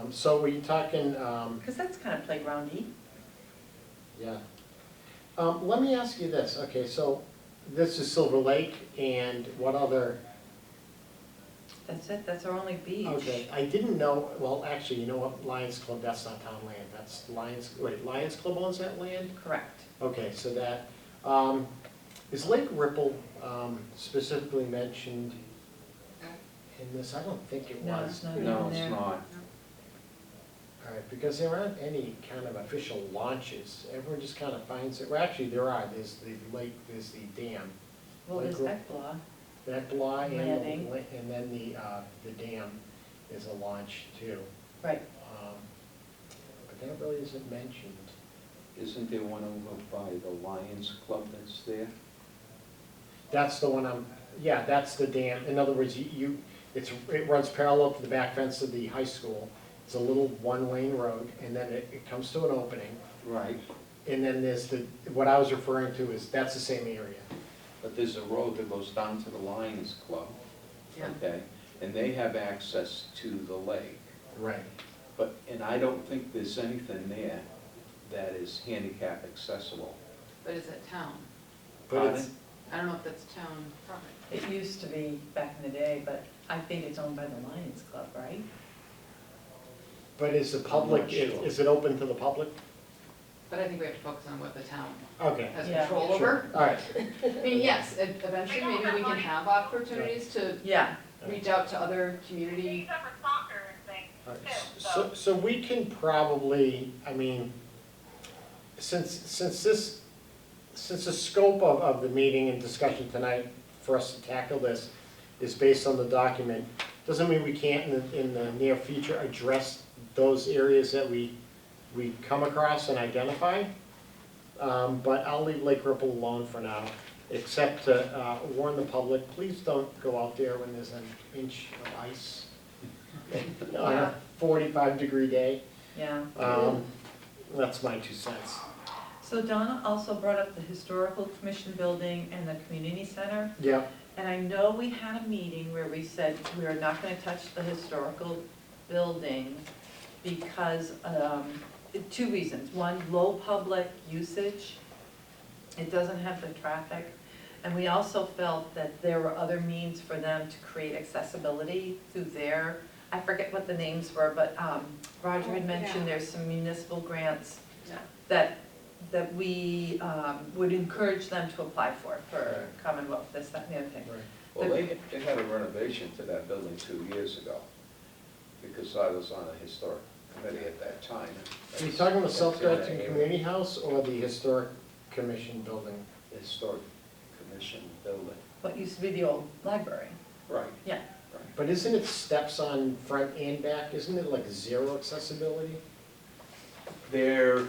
So were you talking, because that's kind of playground-y. yeah. Let me ask you this, okay, so this is Silver Lake, and what other, That's it, that's our only beach. okay, I didn't know, well, actually, you know what, Lions Club, that's not town land, that's Lions, wait, Lions Club owns that land? Correct. Okay, so that, is Lake Ripple specifically mentioned in this? I don't think it No, was. it's not even No, it's there. not. All right, because there aren't any kind of official launches, everyone just kind of finds it, well, actually, there are, there's the lake, there's the dam. Well, there's Lake Ekbla. That blah, and Landing. and then the dam is a launch too. Right. But that really isn't mentioned. Isn't there one over by the Lions Club that's there? That's the one yeah, that's the dam. In other words, it runs parallel to the back fence of the high school. It's a little one-lane road, and then it comes to an opening. Right. And then there's what I was referring to is, that's the same area. But there's a road that goes down to the Lions Club, Yeah. okay? And they have access to the lake. Right. But, and I don't think there's anything there that is handicap accessible. But is it town? But it's, I don't know if that's town property. It used to be back in the day, but I think it's owned by the Lions Club, right? but is the public, not sure. is it open to the public? But I think we have to focus on what the town Okay. has Yeah. control Sure. over. All right. I mean, yes, eventually maybe we can have opportunities to Yeah. reach out to other community. Use that for soccer and things All right, too, So we can probably, I mean, since the scope of the meeting and discussion tonight for us to tackle this is based on the document, doesn't mean we can't in the near future address those areas that we come across and identify. But I'll leave Lake Ripple alone for now, except to warn the public, please don't go out there when there's an inch of ice on a 45-degree day. Yeah. That's my 2 cents. So Donna also brought up the Historical Commission building and the community center. Yeah, And I know we had a meeting where we said we are not gonna touch the historical building because, two reasons. One, low public usage. It doesn't have the traffic. And we also felt that there were other means for them to create accessibility through their, I forget what the names were, but Roger had mentioned there's some municipal grants Yeah. that we would encourage them to apply for Commonwealth, this, that, and the other thing. Right. Well, they had a renovation to that building 2 years ago, because I was on a historic committee at that time. Are you talking about South That's in that Grafton area. Community House or the Historic Commission building? The Historic Commission building. What used to be the old library. Right. Yeah. But isn't it steps on front and back? Isn't it like zero accessibility? There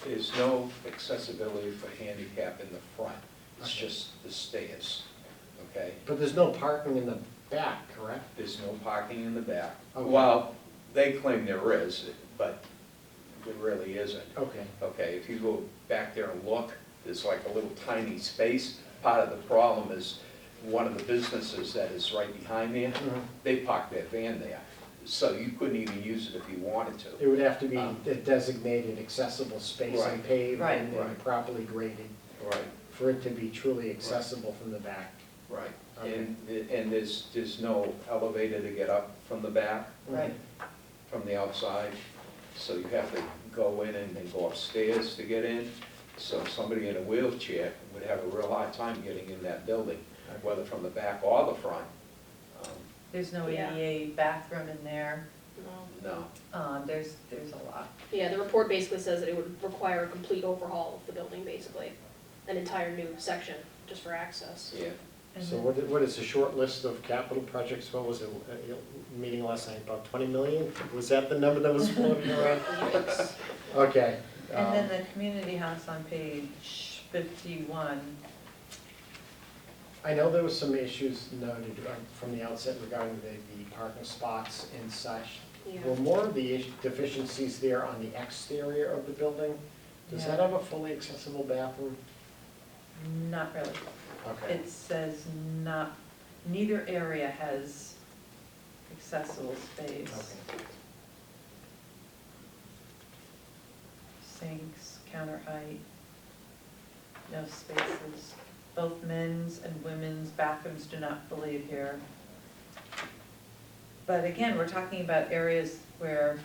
is no accessibility for handicap in the front, it's Okay. just the stairs, okay? But there's no parking in the back, correct? There's no parking in the back. Okay. Well, they claim there is, but there really isn't. Okay. Okay, if you go back there and look, there's like a little tiny space. Part of the problem is one of the businesses that is right behind there, Mhm. they park their van there. So you couldn't even use it if you wanted to. It would have to be a designated accessible space and Right. paved Right. and Right. properly graded Right, for it to be truly accessible from the back. right. Okay. And there's no elevator to get up from the back, Right. from the outside. So you have to go in and then go upstairs to get in. So somebody in a wheelchair would have a real hard time getting in that building, whether from the back or the front. There's no Yeah. ADA bathroom in there. No. No, There's a lot. Yeah, the report basically says that it would require a complete overhaul of the building, basically. An entire new section, just for access. yeah. And So then- what is the short list of capital projects? What was it, meeting last night, about 20 million? Was that the number that was floating around? Yikes. Okay. And then the community house on page 51. I know there was some issues noted from the outset regarding the parking spots and such. Yeah. Were more of the deficiencies there on the exterior of the building? Does that Yeah. have a fully accessible bathroom? Not really. Okay. It says not, neither area has accessible space. Okay. Sinks, counter height, no spaces. Both men's and women's bathrooms do not fully adhere. But again, we're talking about areas where,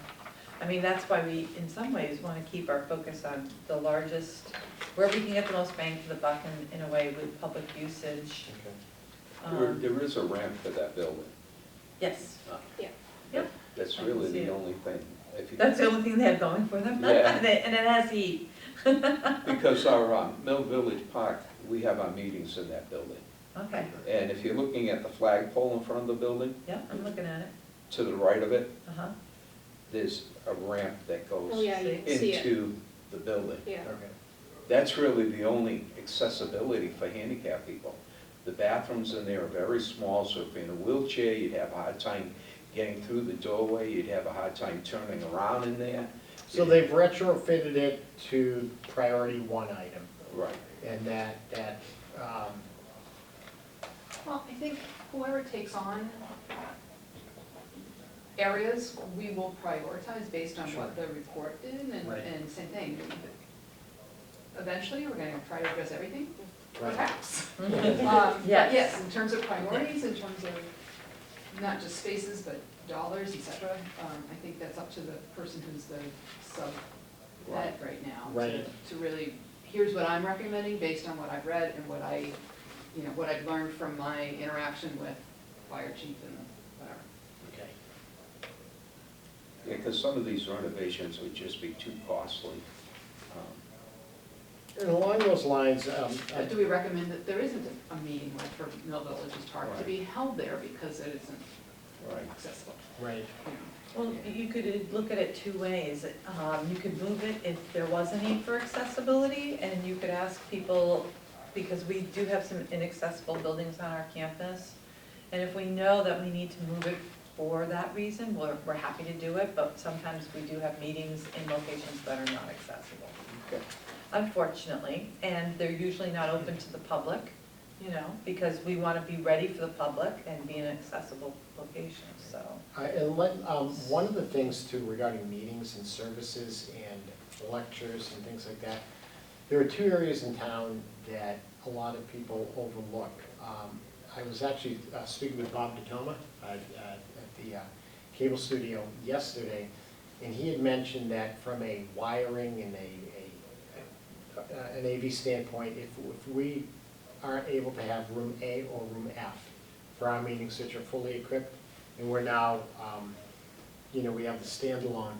I mean, that's why we, in some ways, want to keep our focus on the largest, where we can get the most bang for the buck in a way with public usage. Okay. There is a ramp for that building. Yes, Yeah. Yep. That's I can really see it. the only thing. If you- that's the only thing they have going for them. Yeah. And it has heat. Because our Mill Village Park, we have our meetings in that building. Okay, And if you're looking at the flagpole in front of the building, yeah, I'm looking at it. to the right of it, Uh-huh. there's a ramp that goes Oh, yeah, you can see it. into the building. Yeah. Okay. That's really the only accessibility for handicapped people. The bathrooms in there are very small, so if you're in a wheelchair, you'd have a hard time getting through the doorway, you'd have a hard time turning around in there. So they've retrofitted it to priority one item, Right. and that, Well, I think whoever takes on areas, we will prioritize based on what the report did, Right. and same thing. Eventually, we're gonna try to address everything, right. perhaps. Yes. But yes, in terms of priorities, in terms of not just spaces, but dollars, et cetera, I think that's up to the person who's the sub-vet right now. Right. To really, here's what I'm recommending based on what I've read and what what I've learned from my interaction with fire chief and whatever. Okay. Yeah, because some of these renovations would just be too costly. And along those lines, But do we recommend that there isn't a meeting like for Mill Village's Park to be held there because it isn't Right. accessible? right, Well, you could look at it two ways. You could move it if there was a need for accessibility, and you could ask people, because we do have some inaccessible buildings on our campus, and if we know that we need to move it for that reason, we're happy to do it, but sometimes we do have meetings in locations that are not accessible, Okay. unfortunately, and they're usually not open to the public. you know, because we want to be ready for the public and be an accessible location, so. One of the things too regarding meetings and services and lectures and things like that, there are two areas in town that a lot of people overlook. I was actually speaking with Bob DeToma at the cable studio yesterday, and he had mentioned that from a wiring and an AV standpoint, if we aren't able to have room A or room F for our meetings, which are fully equipped, and we're now, we have the standalone,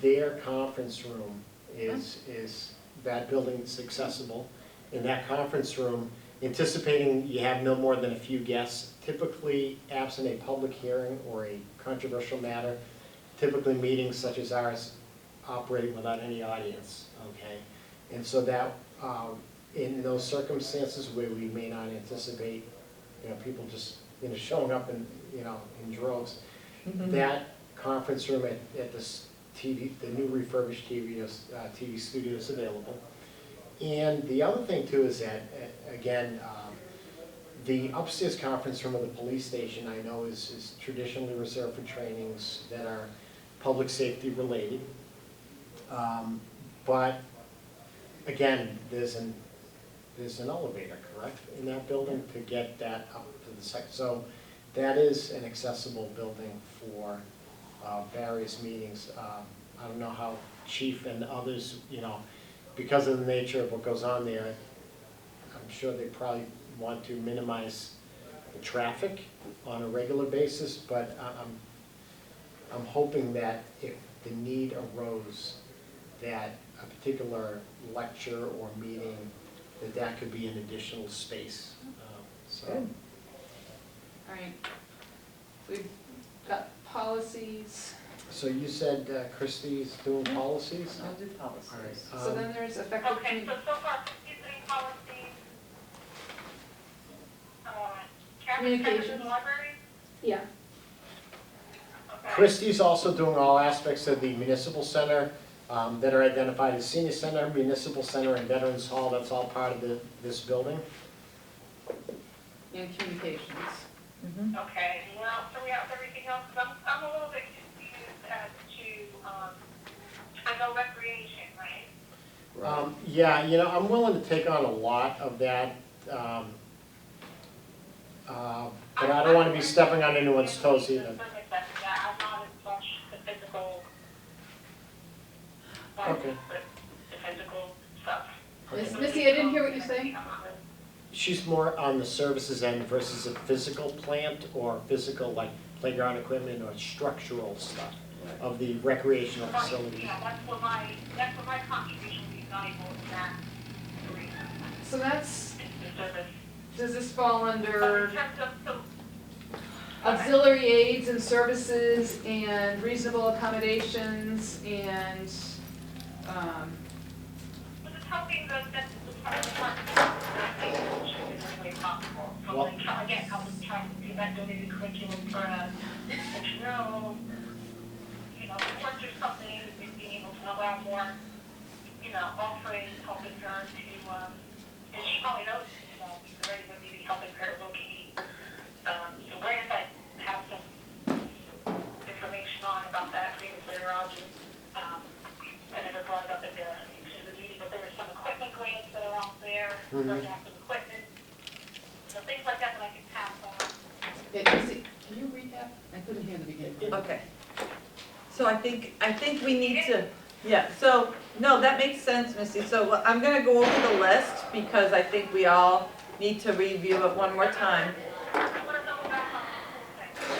their conference room is that building's accessible. In that conference room, anticipating you have no more than a few guests, typically absent a public hearing or a controversial matter, typically meetings such as ours operate without any audience, okay? And so that, in those circumstances where we may not anticipate, people just, showing up in droves, that conference room at this the new refurbished TV studio is available. And the other thing too is that, again, the upstairs conference room of the police station I know is traditionally reserved for trainings that are public safety related. But again, there's an elevator, correct, in that building to get that up to the second. So that is an accessible building for various meetings. I don't know how Chief and others, because of the nature of what goes on there, I'm sure they probably want to minimize the traffic on a regular basis, but I'm hoping that if the need arose, that a particular lecture or meeting, that could be an additional space. Good. All right. We've got policies. So you said Christie's doing policies? I'll do policies. All right. So then there's effective. Okay, so far, using policies, Communications. in the library? Yeah, Okay. Christie's also doing all aspects of the municipal center that are identified as senior center, municipal center, and veterans hall. That's all part of this building. And communications. Mhm. Okay, well, so we have everything else, 'cause I'm a little bit confused as to, I know recreation, right? Yeah, I'm willing to take on a lot of that, but I don't want to be stepping on anyone's toes either. I'm not as much the physical, Okay. the physical stuff. Okay. Missy, I didn't hear what you said. She's more on the services end versus a physical plant or physical like playground equipment or structural stuff of the recreational facilities. Yeah, that's what my contribution would be valuable in that arena. So that's, It's the service. does this fall But under in terms of auxiliary aids and services and reasonable accommodations and, but it's helping the department in any way possible. So Well- like, again, helping try to do that donated curriculum for us, once there's something, being able to allow more, offering, helping her to, and she probably knows, the regular meeting, helping her locate, grants I have some information on about that, previously, Roger, I never brought it up into the meeting, but there were some equipment grants that are out there, for adaptive equipment, so things like that I can pass on. yeah, Missy, can you read that? I couldn't hear the beginning. Okay. So I think we need to, yeah, so, no, that makes sense, Missy. So I'm gonna go over the list because I think we all need to review it one more time. I want to double back on the whole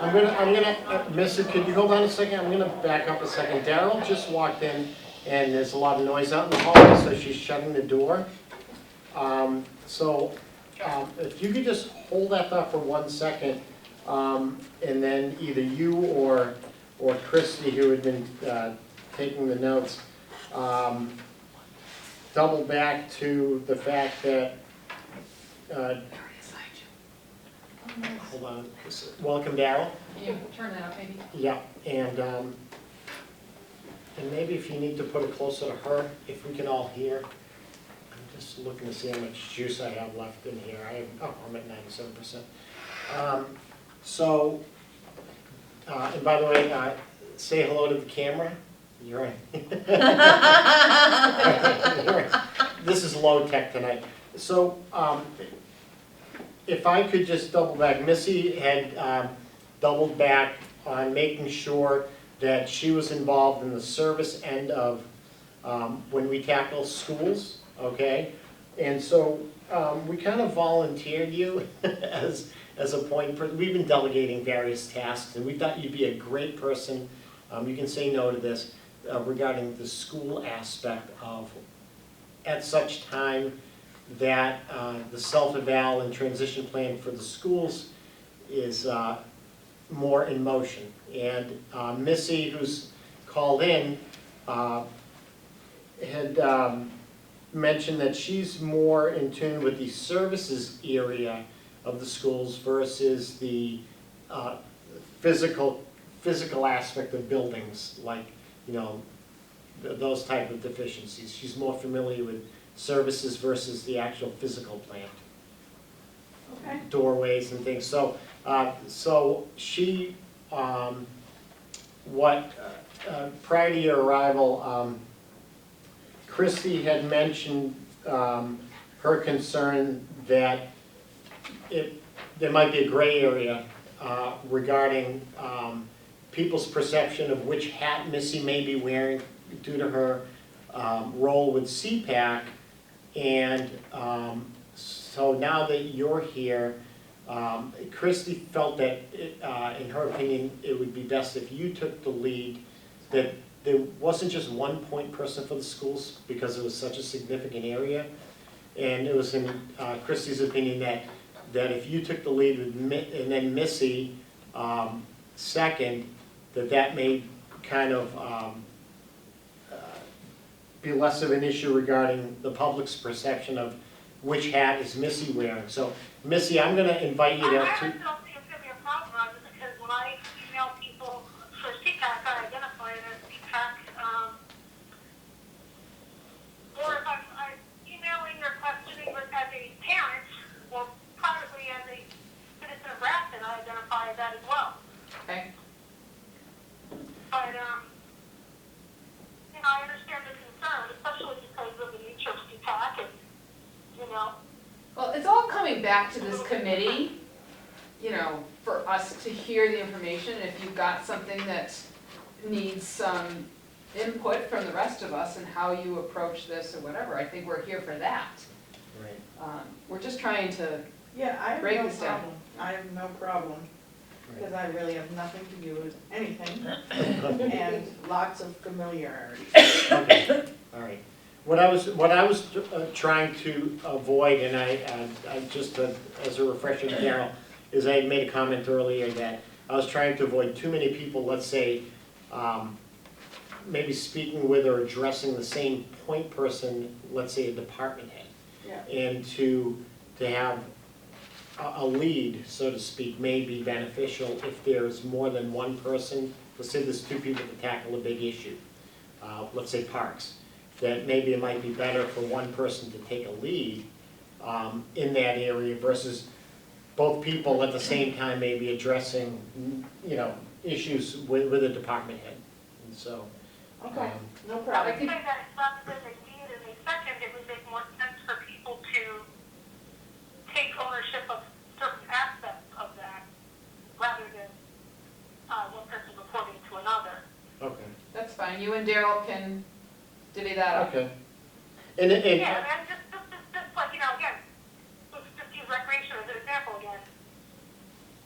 I'm gonna, Missy, could you hold on a second? I'm gonna back up a second. Daryl just walked in and there's a lot of noise out in the hallway, so she's shutting the door. If you could just hold that thought for 1 second, and then either you or Christie, who had been taking the notes, double back to the fact that hold on, welcome Daryl. Can you turn that up maybe? Yeah, and maybe if you need to put it closer to her, if we can all hear. I'm just looking to see how much juice I have left in here. I'm at 97%. So, and by the way, say hello to the camera. You're in. This is low tech tonight. So, if I could just double back, Missy had doubled back on making sure that she was involved in the service end of when we tackle schools, okay? And so we kind of volunteered you as a point person. We've been delegating various tasks, and we thought you'd be a great person. You can say no to this regarding the school aspect of, at such time that the self-eval and transition plan for the schools is more in motion. And Missy, who's called in, had mentioned that she's more in tune with the services area of the schools versus the physical aspect of buildings, like, you know, those type of deficiencies. She's more familiar with services versus the actual physical plant. Okay. Doorways and things. So, she, prior to your arrival, Christy had mentioned her concern that there might be a gray area regarding people's perception of which hat Missy may be wearing due to her role with CPAC. And so now that you're here, Christy felt that, in her opinion, it would be best if you took the lead, that there wasn't just one point person for the schools because it was such a significant area. And it was in Christy's opinion that if you took the lead with and then Missy second, that may kind of be less of an issue regarding the public's perception of which hat is Missy wearing. So, Missy, I'm going to invite you to. I don't think it's going to be a problem, Roger, because when I email people for CPAC, I identify it as CPAC. Or if I'm emailing or questioning as a parent, or privately as a citizen of Grafton, I identify that as well. Okay. But, you know, I understand the concern, especially because of the nature of CPAC and, you know. Well, it's all coming back to this committee, you know, for us to hear the information. If you've got something that needs some input from the rest of us and how you approach this or whatever, I think we're here for that. Right. We're just trying to, Yeah, I have Break no this down. problem. I have no problem, because I really have nothing to do with anything, and lots of familiarity. Okay, all right. What I was trying to avoid, and I just, as a refresher to Daryl, is I had made a comment earlier that I was trying to avoid too many people, let's say, maybe speaking with or addressing the same point person, let's say a department head. Yeah. And to have a lead, so to speak, may be beneficial if there's more than one person. Let's say there's two people to tackle a big issue, let's say parks. That maybe it might be better for one person to take a lead in that area versus both people at the same time maybe addressing, you know, issues with a department head. And so, Okay, no I problem. would say that it's not that they need it, and second, it would make more sense for people to take ownership of certain aspects of that, rather than one person reporting to another. okay. that's fine. You and Daryl can divvy that up. Okay. And Yeah, and just like, you know, again, let's just use recreation as an example again.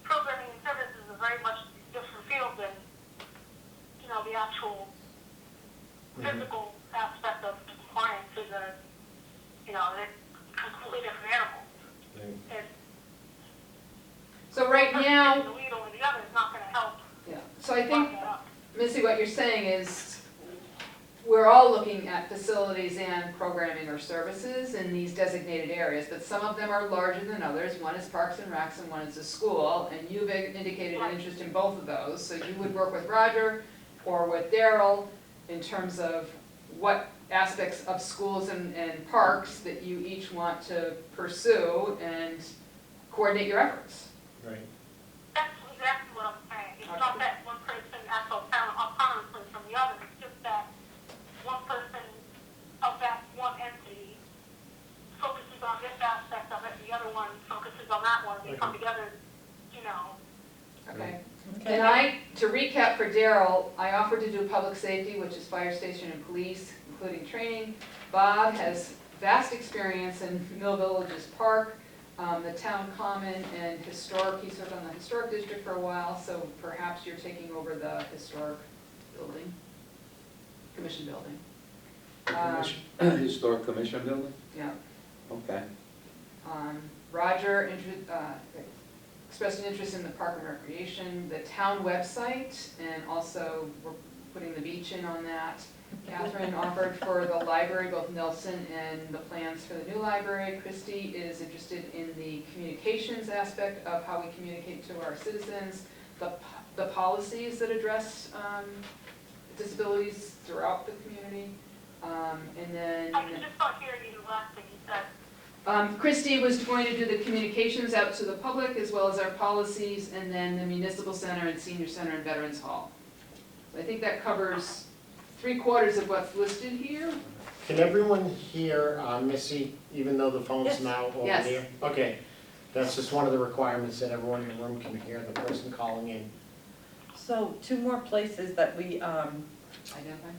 Programming and services is a very much different field than, you know, the actual physical aspect of compliance is a, you know, a completely different animal. And So right now, the lead over the other is not gonna help yeah, so I lock think, that up. Missy, what you're saying is, we're all looking at facilities and programming or services in these designated areas, but some of them are larger than others. One is Parks and Recs and one is a school, and you've indicated an interest in both of those. So you would work with Roger or with Daryl in terms of what aspects of schools and parks that you each want to pursue and coordinate your efforts. Right. That's exactly what I'm saying. It's not that one person acts autonomously from the other, it's just that one person of that one entity focuses on this aspect of it, the other one focuses on that one, they come together, you know. Okay. Okay. And to recap for Daryl, I offered to do public safety, which is fire station and police, including training. Bob has vast experience in Mill Villages Park, the town common and historic. He served on the historic district for a while, so perhaps you're taking over the historic building, commission building. Historic Commission building? Yeah. Okay. Roger expressed an interest in the park and recreation, the town website, and also we're putting the beach in on that. Catherine offered for the library, both Nelson and the plans for the new library. Christy is interested in the communications aspect of how we communicate to our citizens, the policies that address disabilities throughout the community. And then I just not hearing you the last thing you said. Christy was going to do the communications out to the public as well as our policies, and then the municipal center and senior center and veterans hall. So I think that covers 3/4 of what's listed here. Can everyone hear Missy, even though the phone's Yes. now over Yes. there? Okay, that's just one of the requirements, that everyone in the room can hear the person calling in. So 2 more places that we, Identify.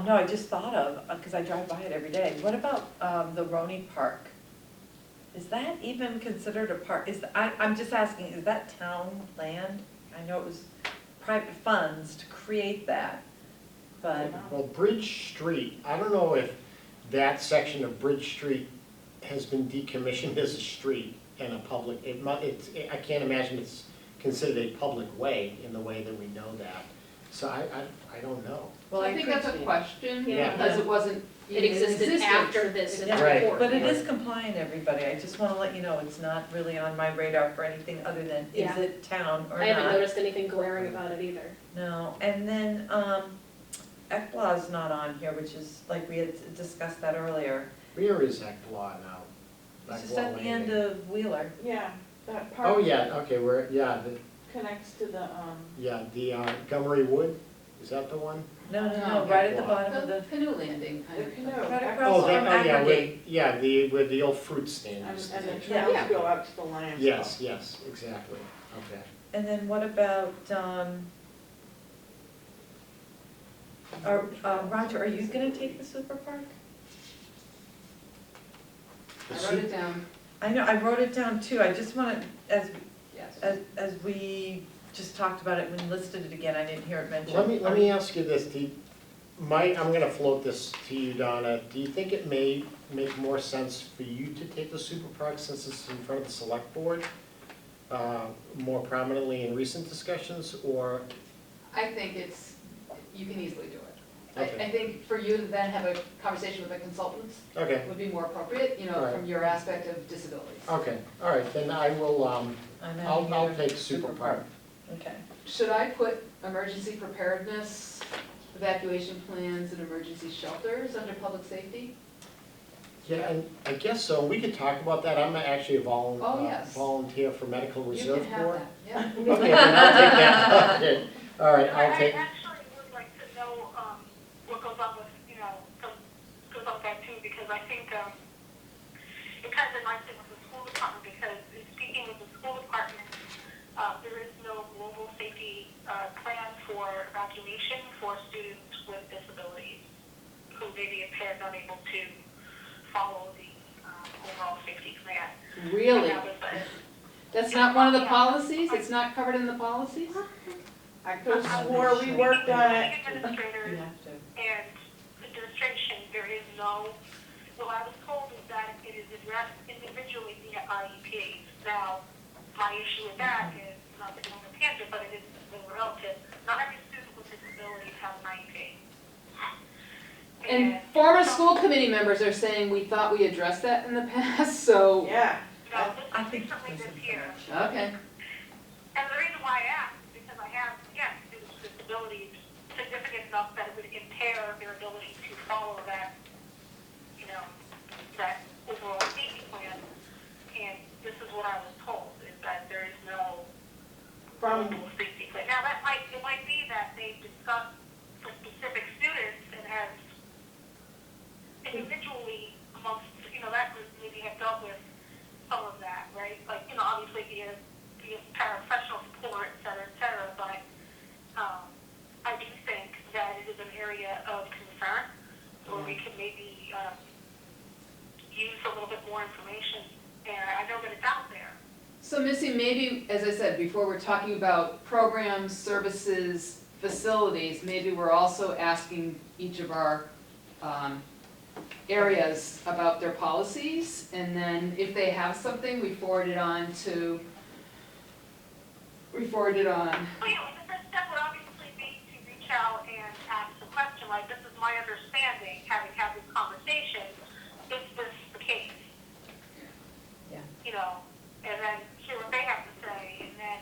no, I just thought of, because I drive by it every day. What about the Roney Park? Is that even considered a park? I'm just asking, is that town land? I know it was private funds to create that, but, Well, Bridge Street, I don't know if that section of Bridge Street has been decommissioned as a street and a public, I can't imagine it's considered a public way in the way that we know that. So I don't know. well, I think that's a question, Yeah. because it wasn't It even in existed existence. after this Yeah. Right. report. but it is compliant, everybody. I just want to let you know, it's not really on my radar for anything other than, is Yeah. it town or not? I haven't noticed anything glaring about it either. No, and then, ECLA's not on here, which is, like, we had discussed that earlier. Where is Ekblaw now? It's just Ekblaw at the end Landing. of Wheeler. Yeah, that Oh, part yeah, okay, connects to the, the Montgomery Wood, is that the one? No, No, right at the Ekblaw. bottom of The the, canoe landing kind the of. canoe. right Oh, across from yeah, Aggregate. where the old fruit stand And used to the be. trails Yeah. go out to the land. Yes, exactly, okay. And then what about, Roger, are you gonna take the super park? I wrote it down, I know, I wrote it down too, I just wanted, yes. as we just talked about it, when you listed it again, I didn't hear it mentioned. Let me ask you this, I'm gonna float this to you, Donna. Do you think it may make more sense for you to take the super park since it's in front of the select board? More prominently in recent discussions, or, I think you can easily do it. Okay. I think for you to then have a conversation with a consultant okay, would be more appropriate, Right. from your aspect of disabilities. okay, all right, then I will, I'm I'll adding take your super park. Okay. Should I put emergency preparedness, evacuation plans, and emergency shelters under public safety? Yeah, and I guess so, we could talk about that. I'm actually a Oh, yes. volunteer for Medical You Reserve can have Corps. that, yeah. Okay, then I'll take that. Okay. All right, I'll I take, actually would like to know, what goes on with, goes on with that too, because I think, it kind of reminds me with the school department, because in speaking with the school department, there is no global safety, plan for evacuation for students with disabilities who may be impaired, not able to follow the, overall safety plan. Really? And that was a- That's not one of the policies? It's not covered in the policies? I could have swore we worked on it. Administrators and administration, there is no, what I was told is that it is addressed individually via IEPs. Now, my issue with that is, not to go on a tangent, but it is relative. Not every student with disabilities has an IEP. And former school committee members are saying, we thought we addressed that in the past, so. Yeah, No, this I is think recently there's this year. information. Okay. And the reason why I asked is because I have, again, students with disabilities significant enough that it would impair their ability to follow that, that overall safety plan. And this is what I was told, is that there is no from, overall safety plan. Now, it might be that they discussed for specific students and has individually amongst, that group maybe have dealt with some of that, right? Like, obviously via paraprofessional support, et cetera, but I do think that it is an area of concern where we can maybe use a little bit more information, and I know that it's out there. So Missy, maybe, as I said before, we're talking about programs, services, facilities. Maybe we're also asking each of our areas about their policies, and then if they have something, we forward it on. Well, the first step would obviously be to reach out and ask the question, like, this is my understanding, having had this conversation, is this the case? Yeah. And then hear what they have to say, and then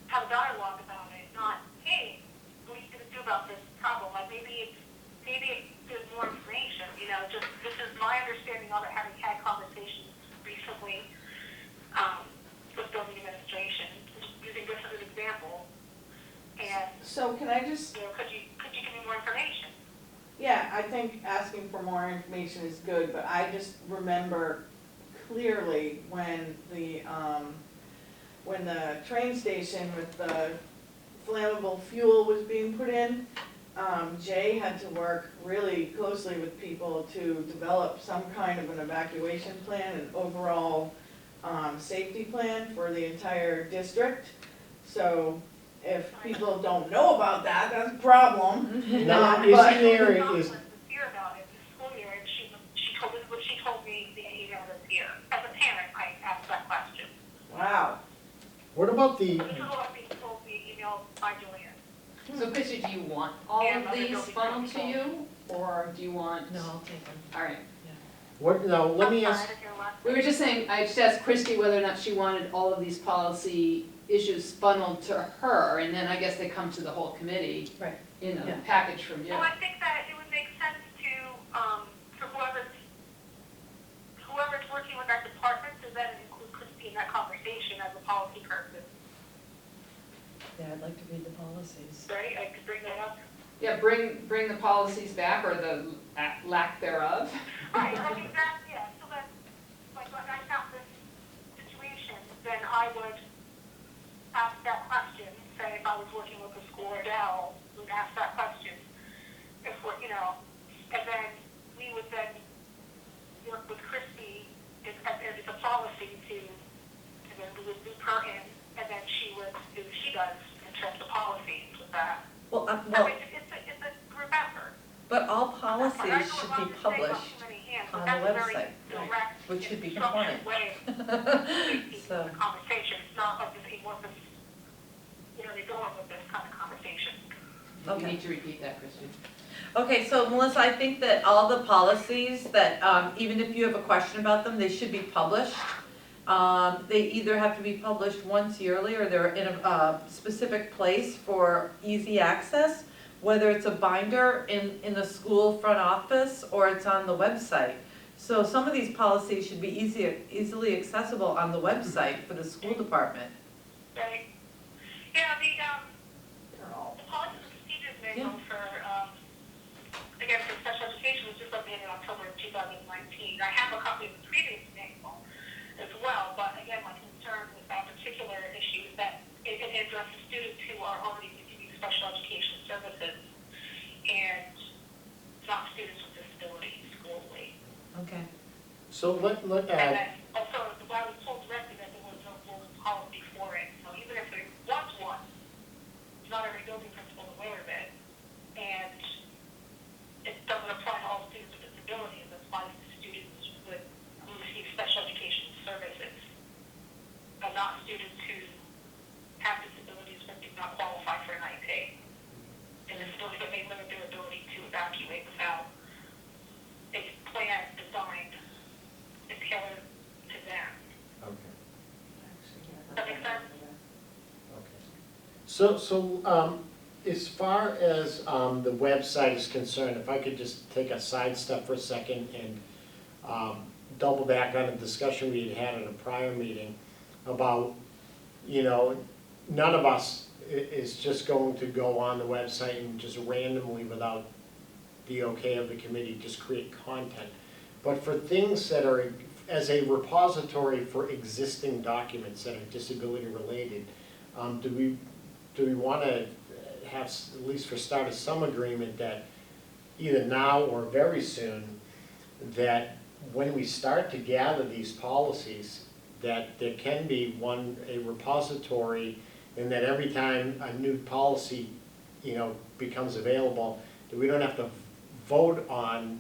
have a dialogue about it, not, hey, what are you gonna do about this problem? Like, maybe there's more information, just, this is my understanding of it, having had conversations recently, with building administration, just using this as an example. And, so can I just, could you give me more information? yeah, I think asking for more information is good, but I just remember clearly when the train station with the flammable fuel was being put in, Jay had to work really closely with people to develop some kind of an evacuation plan, an overall safety plan for the entire district. So if people don't know about that, that's a problem. Now, But- isn't there, Was is, this year about it, this school year, and she told me the email this year. As a parent, I asked that question. Wow. what about the, So this is what I'm being told via email by Julian. So Chrissy, do you want all Yeah, of other these building funneled to principals. you, or do you want? No, I'll take them. All right. what, now, let me I'm ask, sorry, I didn't hear the last We were just saying, I just asked Christy whether or not she wanted all of these policy issues funneled to her, and then I guess they come to the whole committee Right. in a Yeah. package from you. Well, I think that it would make sense to, for whoever's working with that department, to then include Christie in that conversation as a policy person, Yeah, I'd like to read the policies. right? I could bring that up. Yeah, bring the policies back, or the lack thereof. Right, I think that, yeah, so that, like, when I found this situation, then I would ask that question, say if I was working with a school or Dell, would ask that question. If we're, and then we would then work with Christie as a policy and then we would loop her in, and then she would do what she does in terms of policies with that. Well, I mean, it's a group effort. but all I policies know should it's not be to say about published too many hands, but on that's the a very website, direct, which should be structured compliant. way of So- the conversation. It's not like this amorphous, they're going with this kind of conversation. You Okay. need to repeat that, Christy. Okay, so Melissa, I think that all the policies that, even if you have a question about them, they should be published. They either have to be published once yearly or they're in a specific place for easy access, whether it's a binder in the school front office or it's on the website. So some of these policies should be easily accessible on the website for the school department. Right? Yeah, the policies and procedures manual for, again, for special education was just updated in October of 2019. I have a copy of the previous manual as well, but again, my concern with that particular issue is that it addresses students who are already receiving special education services and not students with disabilities schooly. Okay. so let And add, then also, I was told directly that there was no rules and policy for it, so even if there was one, not every building principal is aware of it, and it doesn't apply to all students with disabilities, it applies to students who receive special education services, but not students who have disabilities but do not qualify for an IEP, and disabilities that may limit their ability to evacuate As far as the website is concerned, if I could just take a sidestep for a second and double back on a discussion we had had at a prior meeting about, none of us is just going to go on the website and just randomly, without the okay of the committee, just create content. But for things that are, as a repository for existing documents that are disability related, do we want to have, at least for starters, some agreement that either now or very soon, that when we start to gather these policies, that there can be a repository, and that every time a new policy, becomes available, that we don't have to vote on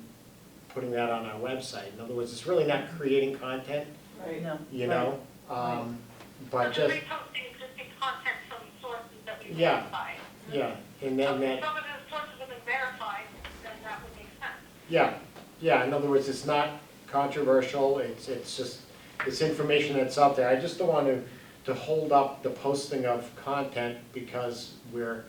putting that on our website. In other words, it's really not creating content, Right. No. but So just, reposting existing content from sources that we Yeah. verified. yeah, and So then if that, some of those sources have been verified, then that would make sense. yeah, in other words, it's not controversial, it's just, it's information that's out there. I just don't want to hold up the posting of content because we're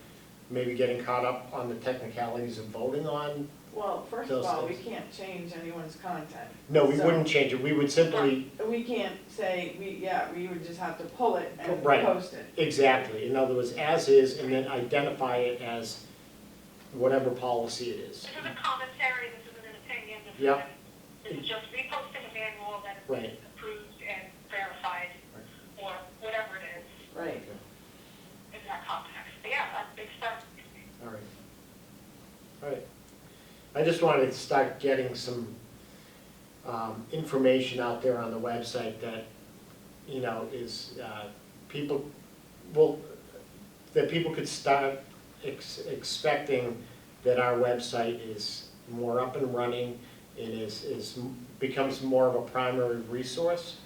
maybe getting caught up on the technicalities of voting on. Well, first of Those all, we things. can't change anyone's content. No, we So- wouldn't change it, we would simply, We can't say, we would just have to pull it and Right. post it. exactly, in other words, as is, and then identify it as whatever policy it is. This is a commentary, this isn't an opinion, Yep. this is just reposting a manual that is Right. approved and verified, or whatever it is, Right. in that context. But yeah, that makes sense. All right. All right. I just wanted to start getting some information out there on the website that, is, that people could start expecting that our website is more up and running and becomes more of a primary resource.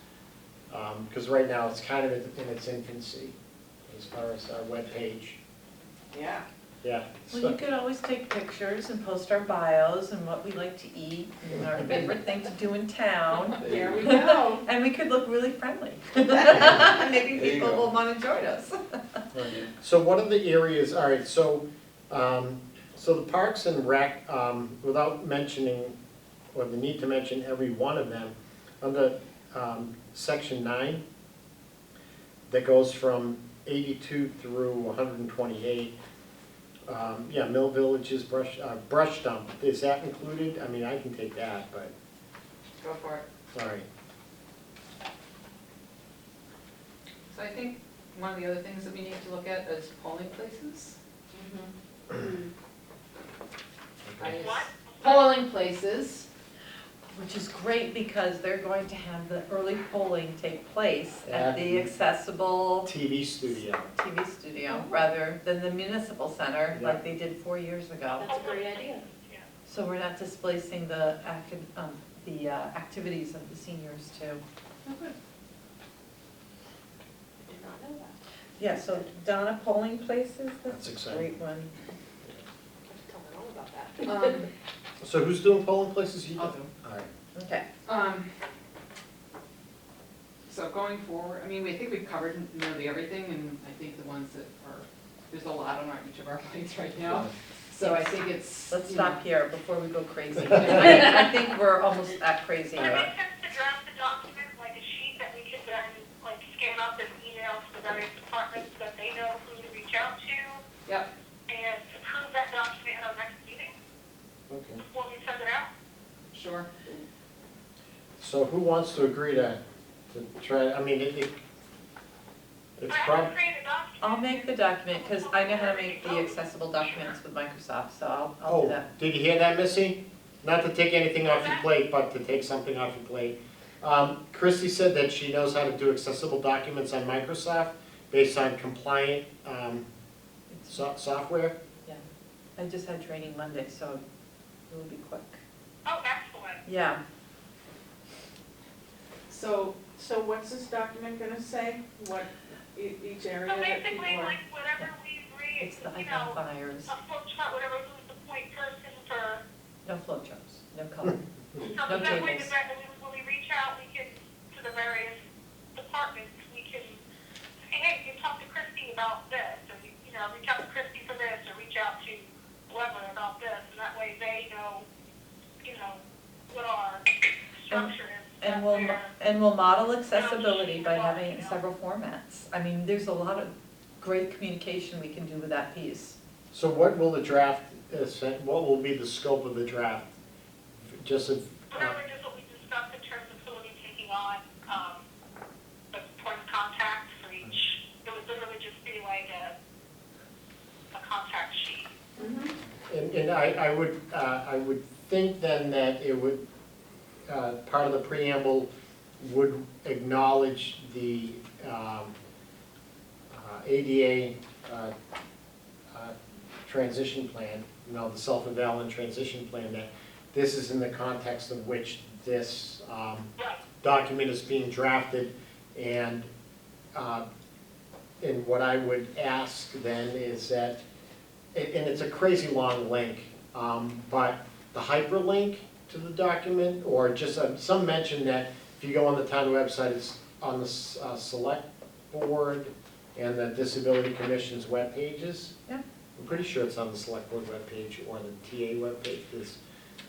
Because right now, it's kind of in its infancy as far as our webpage. Yeah. Yeah. Well, you could always take pictures and post our bios and what we like to eat and our favorite thing to do in town. There we go. And we could look really friendly. Maybe There you people go. will want to join us. So what are the areas, all right, so the Parks and Rec, without mentioning, or the need to mention every one of them, under section 9, that goes from 82 through 128, Mill Villages, brush dump, is that included? I mean, I can take that, but, Go for it. all right. So I think one of the other things that we need to look at is polling places. Okay. What? Polling places. Which is great because they're going to have the early polling take place at the Yeah. accessible TV studio. TV studio rather than the municipal center Yeah. like they did 4 years ago. That's a great idea. So we're not displacing the activities of the seniors too. Oh, good. I did not know that. Yeah, so Donna, polling places, That's that's a exciting. great one. I have to tell my mom about that. So who's doing polling places? You I'll do? do. All right. Okay. So going forward, I mean, we think we've covered nearly everything, and I think the ones that are, there's a lot on each of our plates right now. So I think it's. Let's you know, stop here before we go crazy. I think we're almost at crazy. Would it make sense to draft the document, like a sheet that we could then, like, scan up and email to the various departments so that they know who to reach out to, Yep, and approve that document at our next meeting Okay. before we send it out? sure. So who wants to agree to try, I mean, it's I have probably, to create a document. I'll make the document because I know how to make the accessible documents with Microsoft, so I'll do oh, that. did you hear that, Missy? Not to take anything off your plate, but to take something off your plate. Christy said that she knows how to do accessible documents on Microsoft based on compliant software. Yeah, I just had training Monday, so it'll be quick. Oh, excellent. Yeah, So what's this document gonna say? What each area So that people basically, are? like, whatever we agree, it's the you know, identifiers, a flow chart, whatever, who's the point person for, no flowcharts, no color. so No that way, tables. when we reach out, we can, to the various departments, we can say, hey, you talked to Christy about this, or, And we'll model accessibility by having it in several formats. I mean, there's a lot of great communication we can do with that piece. So what will the draft, what will be the scope of the draft? Just if, Whatever it is what we discussed in terms of who will be taking on, the point of contact for each, it would literally just be like a contact sheet. and I would think then that it would, part of the preamble would acknowledge the ADA transition plan, you know, the self-evaluating transition plan, that this is in the context of which this Right. document is being drafted, and what I would ask then is that, and it's a crazy long link, but the hyperlink to the document, or just some mention that if you go on the town website, it's on the select board and the Disability Commission's web pages. Yeah. I'm pretty sure it's on the select board webpage or the TA webpage,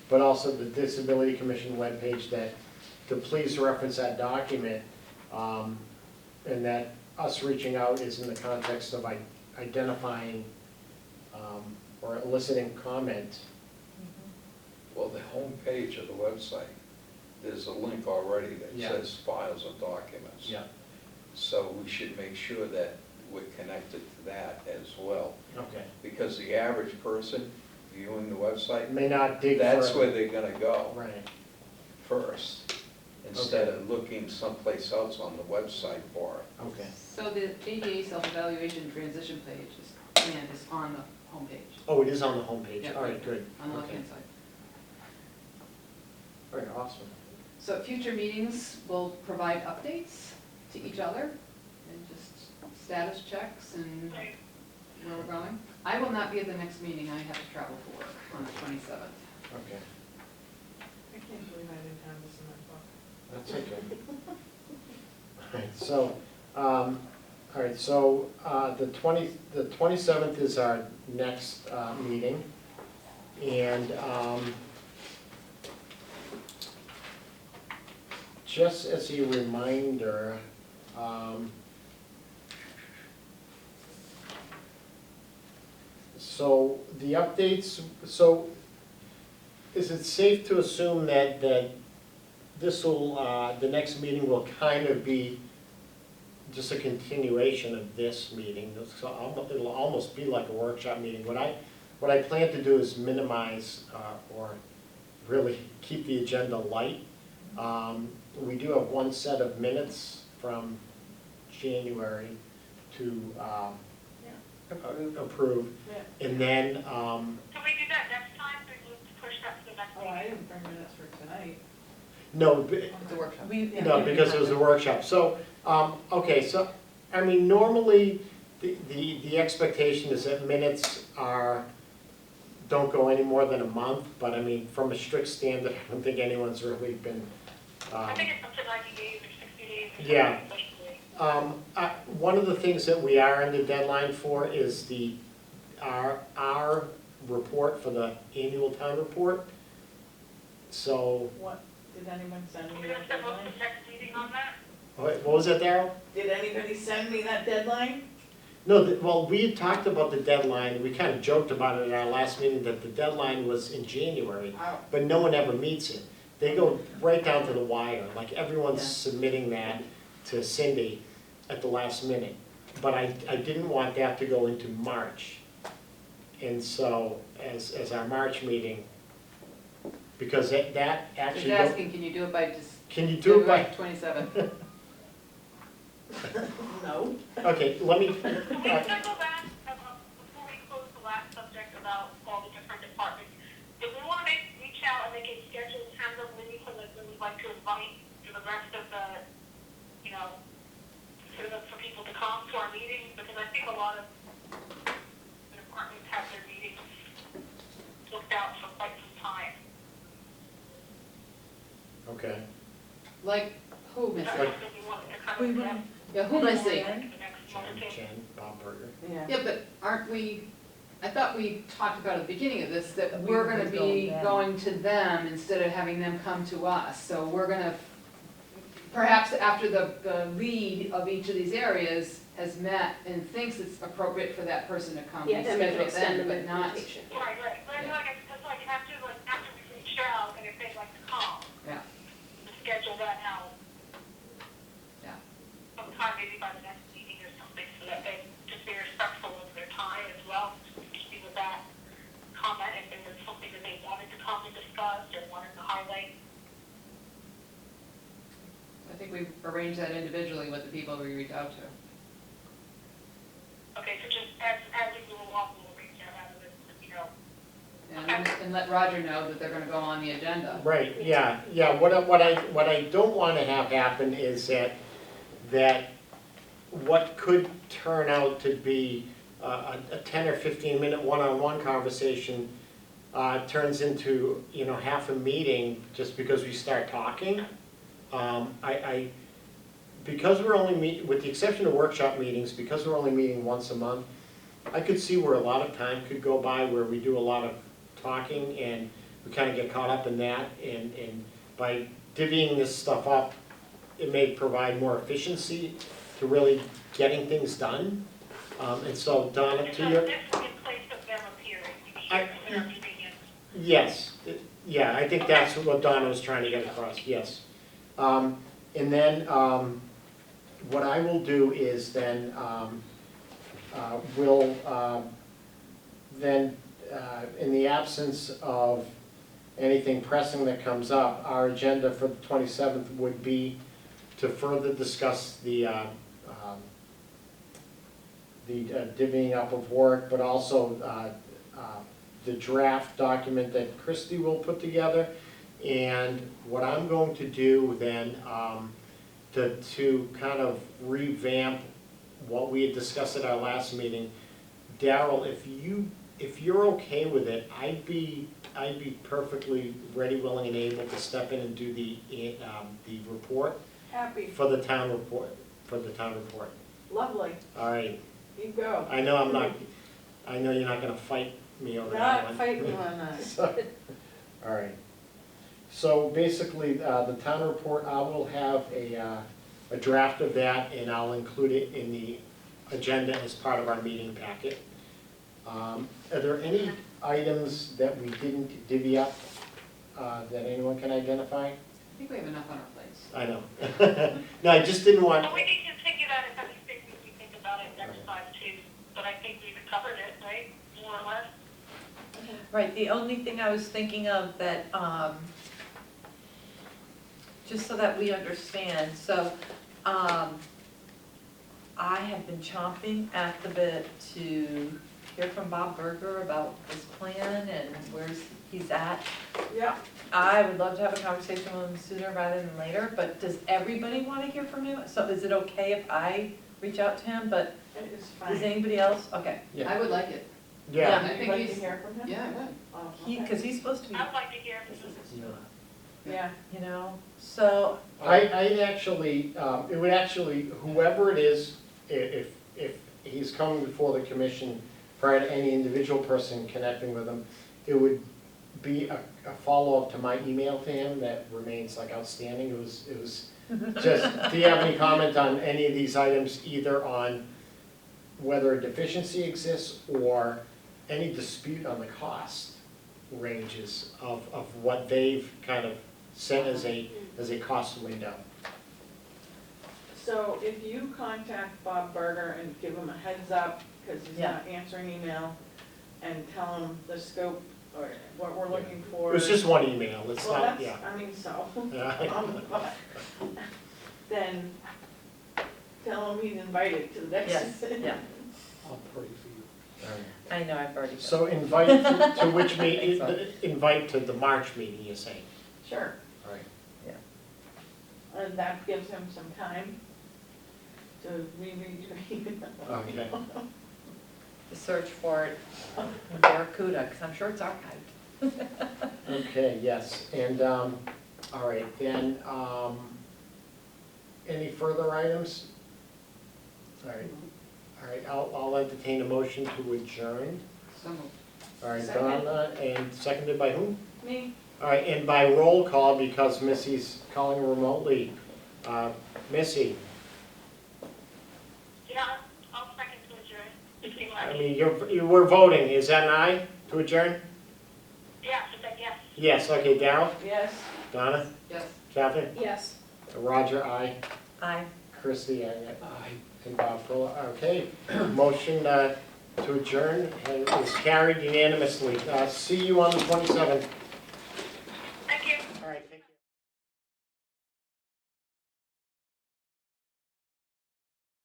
but also the Disability Commission webpage, that to please reference that document, and that us reaching out is in the context of identifying or eliciting comment. Well, the home page of the website, there's a link already that Yeah. says files and documents. So we should make sure that we're connected to that as well. Okay. Because the average person viewing the website, May not dig that's further. where they're gonna go Right. first, instead of looking someplace else on the website for it. Okay. So the ADA self-evaluation transition page is on the homepage, Oh, it is on the homepage. Yeah. All right, good. on the Okay. left-hand side. All right, awesome. So at future meetings, we'll provide updates to each other and just status checks and Right. where we're going. I will not be at the next meeting, I have to travel for work on the 27th. Okay, I can't believe I didn't have this in my book. that's okay. All right, so, all right, so the 27th is our next meeting. And just as a reminder, so the updates, so is it safe to assume that this will, the next meeting will kind of be just a continuation of this meeting? So it'll almost be like a workshop meeting. What I plan to do is minimize or really keep the agenda light. We do have one set of minutes from January to approve. Yeah. And then, Can we do that next time, or you push that to the next Oh, I meeting? didn't bring minutes for tonight. no, It's a workshop. no, because it was a workshop. So, okay, so, I mean, normally, the expectation is that minutes don't go any more than a month, but I mean, from a strict standard, I don't think anyone's really been, I think it's up to 90 days or 60 days. or Yeah. something, especially. one of the things that we are in the deadline for is our report for the annual town report. So, What, did anyone send Can me we that have the deadline? next meeting on that? what was that, Darryl? Did anybody send me that deadline? No, well, we had talked about the deadline, we kind of joked about it at our last meeting, that the deadline was in January, Oh, but no one ever meets it. They go right down to the wire, like everyone's Yeah. submitting that to Cindy at the last minute. But I didn't want that to go into March. And so, as our March meeting, because that Just actually, asking, can you do it by can you do it by, 27th? no. okay, let me, Can we circle back, before we close the last subject about all the different departments? If we want to reach out and make a schedule in terms of when we'd like to invite for the rest of the, you know, for people to come to our meetings, because I think a lot of the departments have their meetings booked out for quite some time. okay. Like, who, Is that Missy? something you want to kind We of would- address Yeah, who, Missy? in the next month or two? Jen, Bob Berger. Yeah. Yeah, but aren't we, I thought we talked about at the beginning of this, that That we we're were gonna gonna go be then. going to them instead of having them come to us. So we're gonna perhaps after the lead of each of these areas has met and thinks it's appropriate for that person to come, Yeah, and and we can schedule it extend then, the but not, invitation. Right, but I know, like, it's like after we reach out, and if they'd like to come, yeah, schedule that out yeah. sometime, maybe by the next meeting or something, so that they just be respectful of their time as well, be with that comment, if there was something that they wanted to come and discuss or wanted to highlight. I think we've arranged that individually with the people we reach out to. Okay, so just as we go along, we'll reach out of it, you know. And let Roger know that they're gonna go on the agenda. Right, yeah, what I don't wanna have happen is that what could turn out to be a 10 or 15-minute one-on-one conversation turns into, half a meeting just because we start talking. Because we're only with the exception of workshop meetings, because we're only meeting once a month, I could see where a lot of time could go by where we do a lot of talking and we kind of get caught up in that, and by divvying this stuff up, it may provide more efficiency to really getting things done. And so Donna, Because to your, this is in place of them appearing, to be I- here for their convenience. yes, yeah, I think that's what Donna was trying to get across, yes. And then, what I will do is then, we'll, then, in the absence of anything pressing that comes up, our agenda for the 27th would be to further discuss the divvying up of work, but also the draft document that Christie will put together. And what I'm going to do then, to kind of revamp what we had discussed at our last meeting, Daryl, if you're okay with it, I'd be perfectly ready, willing, and able to step in and do the report Happy, for the town report, lovely, All right, you go. I know you're not gonna fight me over that one. Not fighting you on that. So, all right. So basically, the town report, I will have a draft of that, and I'll include it in the agenda as part of our meeting packet. Are there any items that we didn't divvy up that anyone can identify? I think we have enough on our plates. I know. No, I just didn't want, Well, we can continue that if anything, we think about it next time too, but I think we've covered it, right, more or less? Right, the only thing I was thinking of that, just so that we understand, so, I have been chomping at the bit to hear from Bob Berger about this plan and where he's at. Yeah, I would love to have a conversation with him sooner rather than later, but does everybody want to hear from him? So is it okay if I reach out to him, but it is does fine. anybody else? Okay. yeah, I would like it. yeah. I think You'd like to he's- hear from him? Yeah, I would. Oh, He, okay. because he's supposed to be, I'd like to hear from you. Yeah, you know, so, I'd actually, it would actually, whoever it is, if he's coming before the commission, prior to any individual person connecting with him, it would be a follow-up to my email to him that remains like outstanding. It was just, do you have any comment on any of these items, either on whether a deficiency exists or any dispute on the cost ranges of what they've kind of set as a cost window? so if you contact Bob Berger and give him a heads up, because he's Yeah. not answering email, and tell him the scope or what we're looking It for. was just one email, it's Well, not, that's, yeah. I mean, so, Yeah. but then tell him he's invited to the next. yes, yeah, I'll pray for you. I know, I've already. So invite to which meeting, Thanks, invite to the March meeting, you're saying? Sure, All right. and that gives him some time to reread your email. Okay. To search for it in Barracuda, because I'm sure it's archived. Okay, yes, and, all right, then, any further items? All right, I'll entertain a motion to adjourn. So moved. All right, Second. Donna, and seconded by whom? Me, All right, and by roll call, because Missy's calling remotely, Missy, Yeah, I'll second to adjourn, if you I want. mean, you were voting, is that an aye to adjourn? Yeah, so then yes. Yes, okay, Darrell, Yes. Donna, Yes. Catherine, Yes. Roger, aye, Aye. Christie, aye, and Bob Fuller, okay. Motion to adjourn is carried unanimously. See you on the 27th.